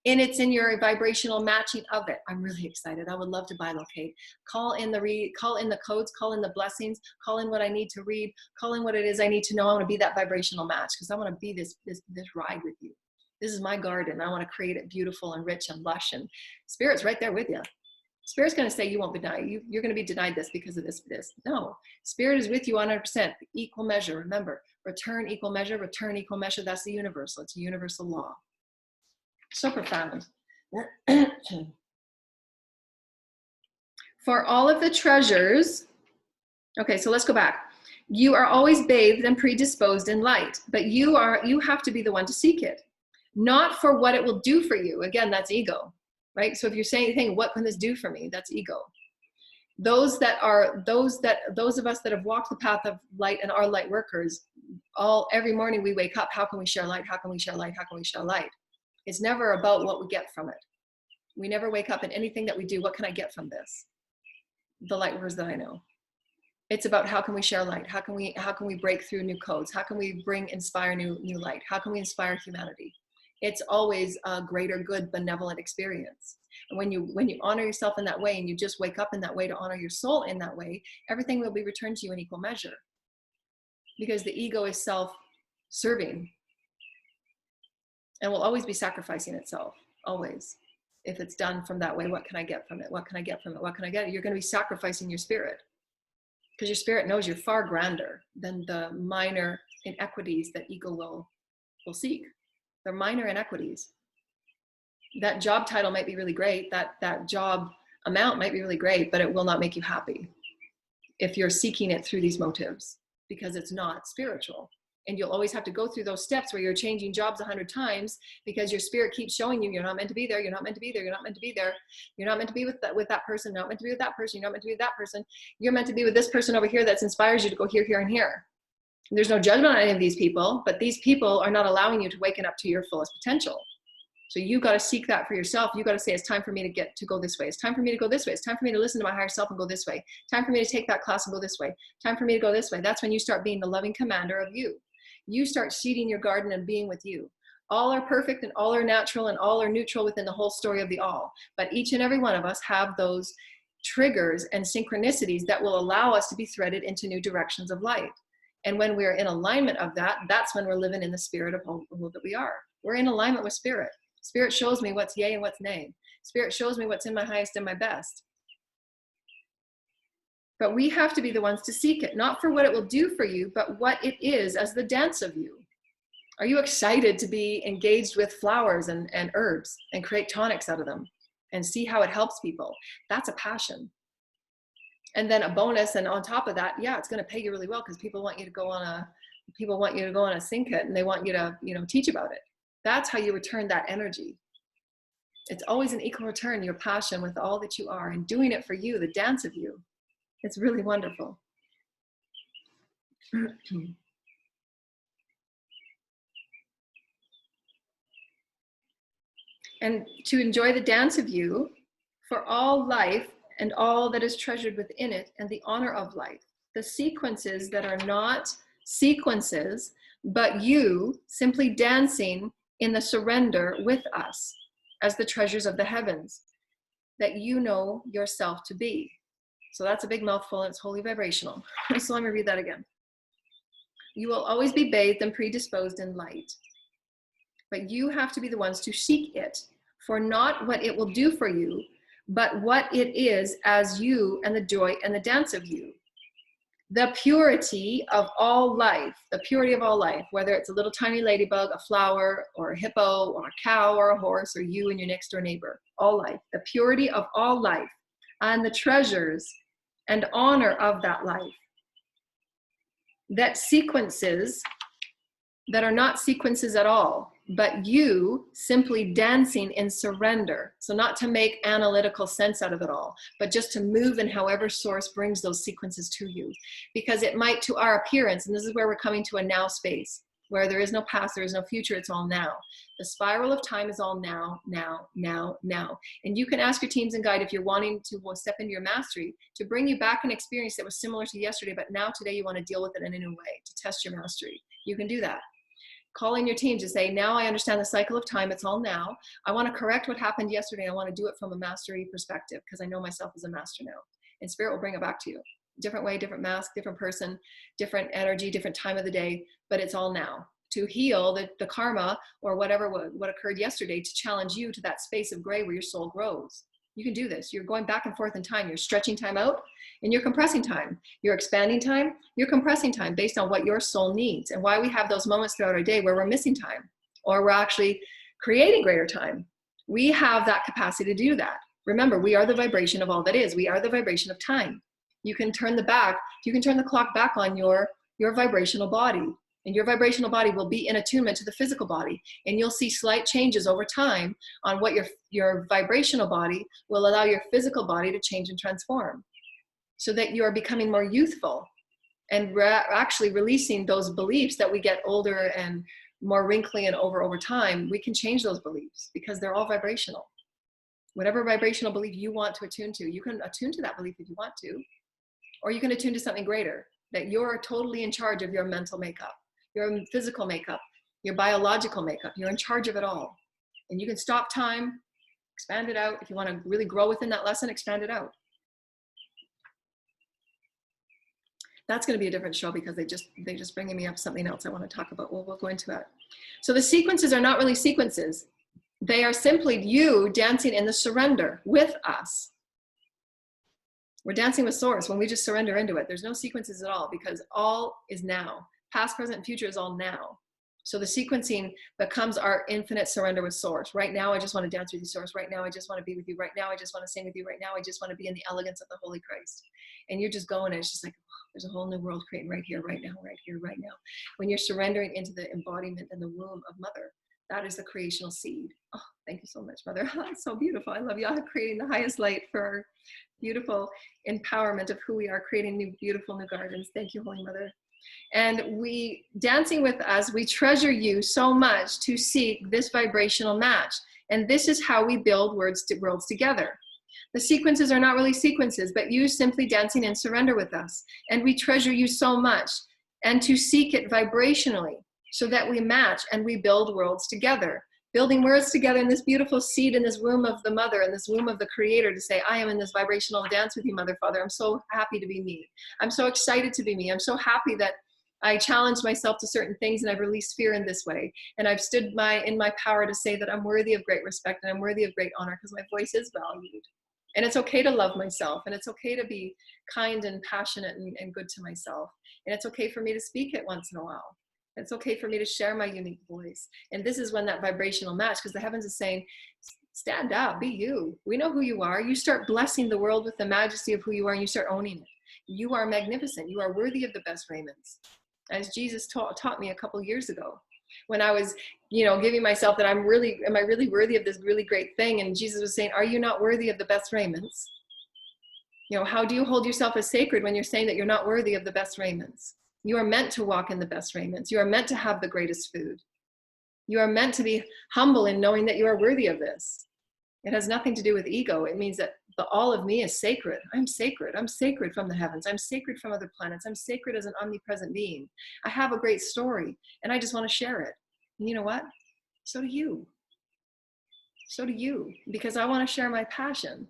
And it's in your vibrational matching of it. I'm really excited. I would love to bilocate. Call in the codes, call in the blessings, call in what I need to read, call in what it is I need to know. I want to be that vibrational match because I want to be this ride with you. This is my garden. I want to create it beautiful and rich and lush, and Spirit's right there with you. Spirit's going to say you won't be denied. You're going to be denied this because of this. No, Spirit is with you 100%. Equal measure. Remember, return equal measure, return equal measure. That's the universal. It's a universal law. So profound. For all of the treasures, okay, so let's go back. You are always bathed and predisposed in light, but you have to be the one to seek it, not for what it will do for you. Again, that's ego, right? So if you're saying anything, what can this do for me? That's ego. Those of us that have walked the path of light and are light workers, every morning we wake up, how can we share light? How can we share light? How can we share light? It's never about what we get from it. We never wake up in anything that we do, what can I get from this? The light workers that I know. It's about how can we share light? How can we break through new codes? How can we inspire new light? How can we inspire humanity? It's always a greater good, benevolent experience. And when you honor yourself in that way, and you just wake up in that way to honor your soul in that way, everything will be returned to you in equal measure. Because the ego is self-serving and will always be sacrificing itself, always. If it's done from that way, what can I get from it? What can I get from it? What can I get? You're going to be sacrificing your spirit, because your spirit knows you're far grander than the minor inequities that ego will seek. They're minor inequities. That job title might be really great. That job amount might be really great, but it will not make you happy if you're seeking it through these motives, because it's not spiritual. And you'll always have to go through those steps where you're changing jobs 100 times, because your spirit keeps showing you you're not meant to be there. You're not meant to be there. You're not meant to be there. You're not meant to be with that person. You're not meant to be with that person. You're not meant to be with that person. You're meant to be with this person over here that inspires you to go here, here, and here. And there's no judgment on any of these people, but these people are not allowing you to waken up to your fullest potential. So you got to seek that for yourself. You got to say, it's time for me to go this way. It's time for me to go this way. It's time for me to listen to my higher self and go this way. Time for me to take that class and go this way. Time for me to go this way. That's when you start being the loving commander of you. You start seeding your garden and being with you. All are perfect and all are natural and all are neutral within the whole story of the all. But each and every one of us have those triggers and synchronicities that will allow us to be threaded into new directions of light. And when we're in alignment of that, that's when we're living in the spirit of who that we are. We're in alignment with spirit. Spirit shows me what's yay and what's nay. Spirit shows me what's in my highest and my best. But we have to be the ones to seek it, not for what it will do for you, but what it is as the dance of you. Are you excited to be engaged with flowers and herbs and create tonics out of them and see how it helps people? That's a passion. And then a bonus, and on top of that, yeah, it's going to pay you really well, because people want you to go on a sync it, and they want you to, teach about it. That's how you return that energy. It's always an equal return, your passion with all that you are and doing it for you, the dance of you. It's really wonderful. And to enjoy the dance of you for all life and all that is treasured within it, and the honor of life. The sequences that are not sequences, but you simply dancing in the surrender with us as the treasures of the heavens that you know yourself to be. So that's a big mouthful, and it's wholly vibrational. So let me read that again. You will always be bathed and predisposed in light, but you have to be the ones to seek it for not what it will do for you, but what it is as you and the joy and the dance of you. The purity of all life, whether it's a little tiny ladybug, a flower, or a hippo, or a cow, or a horse, or you and your next door neighbor, all life, the purity of all life, and the treasures and honor of that life. That sequences that are not sequences at all, but you simply dancing in surrender. So not to make analytical sense out of it all, but just to move in however source brings those sequences to you. Because it might, to our appearance, and this is where we're coming to a now space, where there is no past, there is no future, it's all now. The spiral of time is all now, now, now, now. And you can ask your teams and guide, if you're wanting to step into your mastery, to bring you back an experience that was similar to yesterday, but now today you want to deal with it in a new way, to test your mastery. You can do that. Call in your team to say, now I understand the cycle of time, it's all now. I want to correct what happened yesterday. I want to do it from a mastery perspective, because I know myself as a master now. And Spirit will bring it back to you. Different way, different mask, different person, different energy, different time of the day, but it's all now. To heal the karma or what occurred yesterday, to challenge you to that space of gray where your soul grows. You can do this. You're going back and forth in time. You're stretching time out and you're compressing time. You're expanding time. You're compressing time based on what your soul needs, and why we have those moments throughout our day where we're missing time or we're actually creating greater time. We have that capacity to do that. Remember, we are the vibration of all that is. We are the vibration of time. You can turn the clock back on your vibrational body. And your vibrational body will be in attunement to the physical body. And you'll see slight changes over time on what your vibrational body will allow your physical body to change and transform. So that you are becoming more youthful and actually releasing those beliefs that we get older and more wrinkly and over time. We can change those beliefs because they're all vibrational. Whatever vibrational belief you want to attune to, you can attune to that belief if you want to. Or you can attune to something greater, that you're totally in charge of your mental makeup, your physical makeup, your biological makeup. You're in charge of it all. And you can stop time, expand it out. If you want to really grow within that lesson, expand it out. That's going to be a different show because they just bringing me up something else I want to talk about. We'll go into that. So the sequences are not really sequences. They are simply you dancing in the surrender with us. We're dancing with Source when we just surrender into it. There's no sequences at all, because all is now. Past, present, and future is all now. So the sequencing becomes our infinite surrender with Source. Right now, I just want to dance with you, Source. Right now, I just want to be with you. Right now, I just want to sing with you. Right now, I just want to be in the elegance of the Holy Christ. And you're just going, and it's just like, oh, there's a whole new world creating right here, right now, right here, right now. When you're surrendering into the embodiment and the womb of Mother, that is the creational seed. Oh, thank you so much, Mother. It's so beautiful. I love you. I'm creating the highest light for our beautiful empowerment of who we are, creating new, beautiful new gardens. Thank you, Holy Mother. And we, dancing with us, we treasure you so much to seek this vibrational match. And this is how we build worlds together. The sequences are not really sequences, but you simply dancing in surrender with us. And we treasure you so much, and to seek it vibrationally so that we match and we build worlds together. Building worlds together in this beautiful seed in this womb of the Mother, in this womb of the Creator, to say, I am in this vibrational dance with you, Mother, Father. I'm so happy to be me. I'm so excited to be me. I'm so happy that I challenged myself to certain things and I've released fear in this way. And I've stood in my power to say that I'm worthy of great respect and I'm worthy of great honor because my voice is valued. And it's okay to love myself, and it's okay to be kind and passionate and good to myself. And it's okay for me to speak it once in a while. It's okay for me to share my unique voice. And this is when that vibrational match, because the heavens is saying, stand up, be you. We know who you are. You start blessing the world with the majesty of who you are, and you start owning it. You are magnificent. You are worthy of the best raiments. As Jesus taught me a couple years ago, when I was, giving myself that am I really worthy of this really great thing? And Jesus was saying, are you not worthy of the best raiments? How do you hold yourself as sacred when you're saying that you're not worthy of the best raiments? You are meant to walk in the best raiments. You are meant to have the greatest food. You are meant to be humble in knowing that you are worthy of this. It has nothing to do with ego. It means that the all of me is sacred. I'm sacred. I'm sacred from the heavens. I'm sacred from other planets. I'm sacred as an omnipresent being. I have a great story and I just want to share it. And you know what? So do you. So do you. Because I want to share my passion.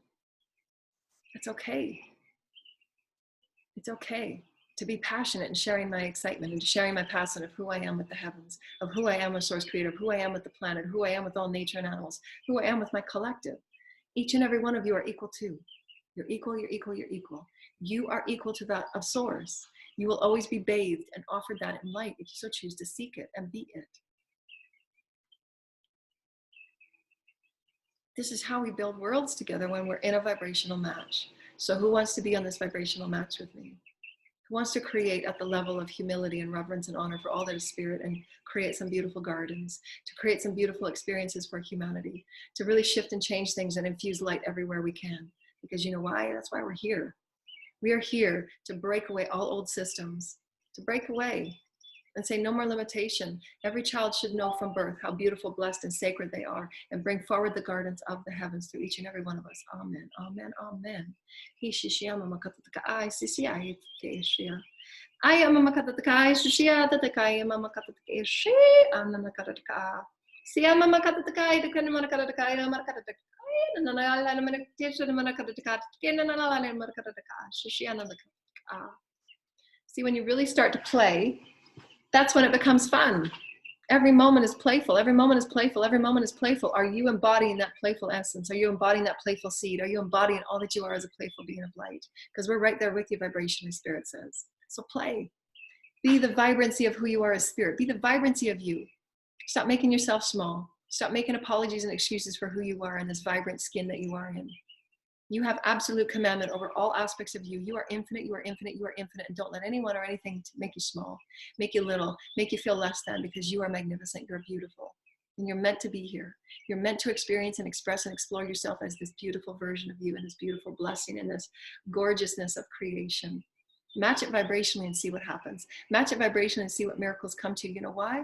It's okay. It's okay to be passionate and sharing my excitement and sharing my passion of who I am with the heavens, of who I am with Source Creator, of who I am with the planet, who I am with all nature and animals, who I am with my collective. Each and every one of you are equal too. You're equal, you're equal, you're equal. You are equal to that of Source. You will always be bathed and offered that in light if you so choose to seek it and be it. This is how we build worlds together when we're in a vibrational match. So who wants to be on this vibrational match with me? Who wants to create at the level of humility and reverence and honor for all that is spirit and create some beautiful gardens, to create some beautiful experiences for humanity, to really shift and change things and infuse light everywhere we can? Because you know why? That's why we're here. We are here to break away all old systems, to break away and say no more limitation. Every child should know from birth how beautiful, blessed, and sacred they are, and bring forward the gardens of the heavens through each and every one of us. Amen, amen, amen. I am a makatatakai, Shishia, Tatakai, Mamakatatakai, Anamakatataka. Siama Makatatakai, the Kanamakatatakai, Makatatakai, and Nana Manakatation, Manakataka, Kenanala, Makataka, Shishiana. See, when you really start to play, that's when it becomes fun. Every moment is playful. Every moment is playful. Every moment is playful. Are you embodying that playful essence? Are you embodying that playful seed? Are you embodying all that you are as a playful being of light? Because we're right there with you vibrationally, Spirit says. So play. Be the vibrancy of who you are as Spirit. Be the vibrancy of you. Stop making yourself small. Stop making apologies and excuses for who you are in this vibrant skin that you are in. You have absolute commandment over all aspects of you. You are infinite, you are infinite, you are infinite, and don't let anyone or anything make you small, make you little, make you feel less than, because you are magnificent, you're beautiful, and you're meant to be here. You're meant to experience and express and explore yourself as this beautiful version of you and this beautiful blessing and this gorgeousness of creation. Match it vibrationally and see what happens. Match it vibrationally and see what miracles come to you. You know why?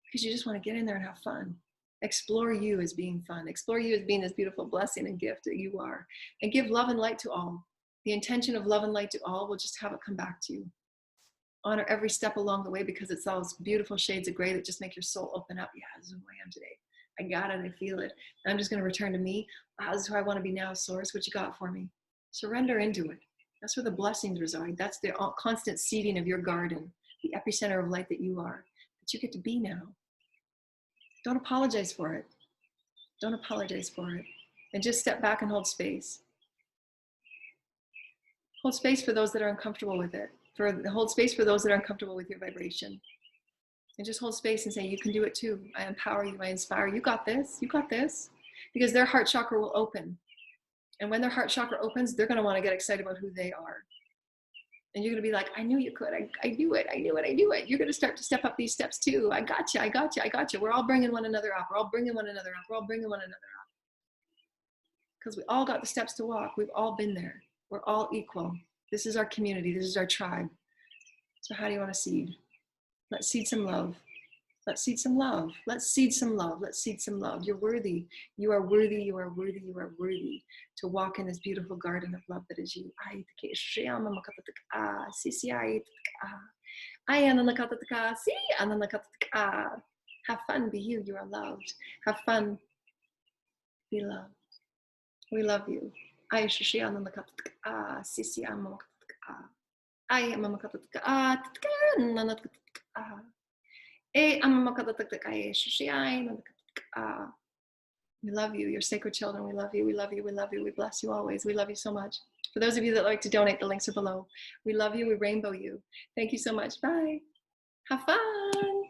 Because you just want to get in there and have fun. Explore you as being fun. Explore you as being this beautiful blessing and gift that you are. And give love and light to all. The intention of love and light to all will just have it come back to you. Honor every step along the way, because it's those beautiful shades of gray that just make your soul open up. Yeah, this is who I am today. I got it. I feel it. And I'm just going to return to me. Wow, this is who I want to be now, Source. What you got for me? Surrender into it. That's where the blessings reside. That's the constant seeding of your garden, the epicenter of light that you are, that you get to be now. Don't apologize for it. Don't apologize for it. And just step back and hold space. Hold space for those that are uncomfortable with it. Hold space for those that are uncomfortable with your vibration. And just hold space and say, you can do it too. I empower you, I inspire you. You got this, you got this. Because their heart chakra will open. And when their heart chakra opens, they're gonna wanna get excited about who they are. And you're gonna be like, I knew you could, I knew it, I knew it, I knew it. You're gonna start to step up these steps too. I got you, I got you, I got you. We're all bringing one another up. We're all bringing one another up. We're all bringing one another up. Because we all got the steps to walk. We've all been there. We're all equal. This is our community. This is our tribe. So how do you want to seed? Let's seed some love. Let's seed some love. Let's seed some love. Let's seed some love. You're worthy. You are worthy. You are worthy. You are worthy to walk in this beautiful garden of love that is you. Have fun. Be you. You are loved. Have fun. Be loved. We love you. I am we love you. You're sacred children. We love you. We love you. We love you. We bless you always. We love you so much. For those of you that like to donate, the links are below. We love you. We rainbow you. Thank you so much. Bye. Have fun.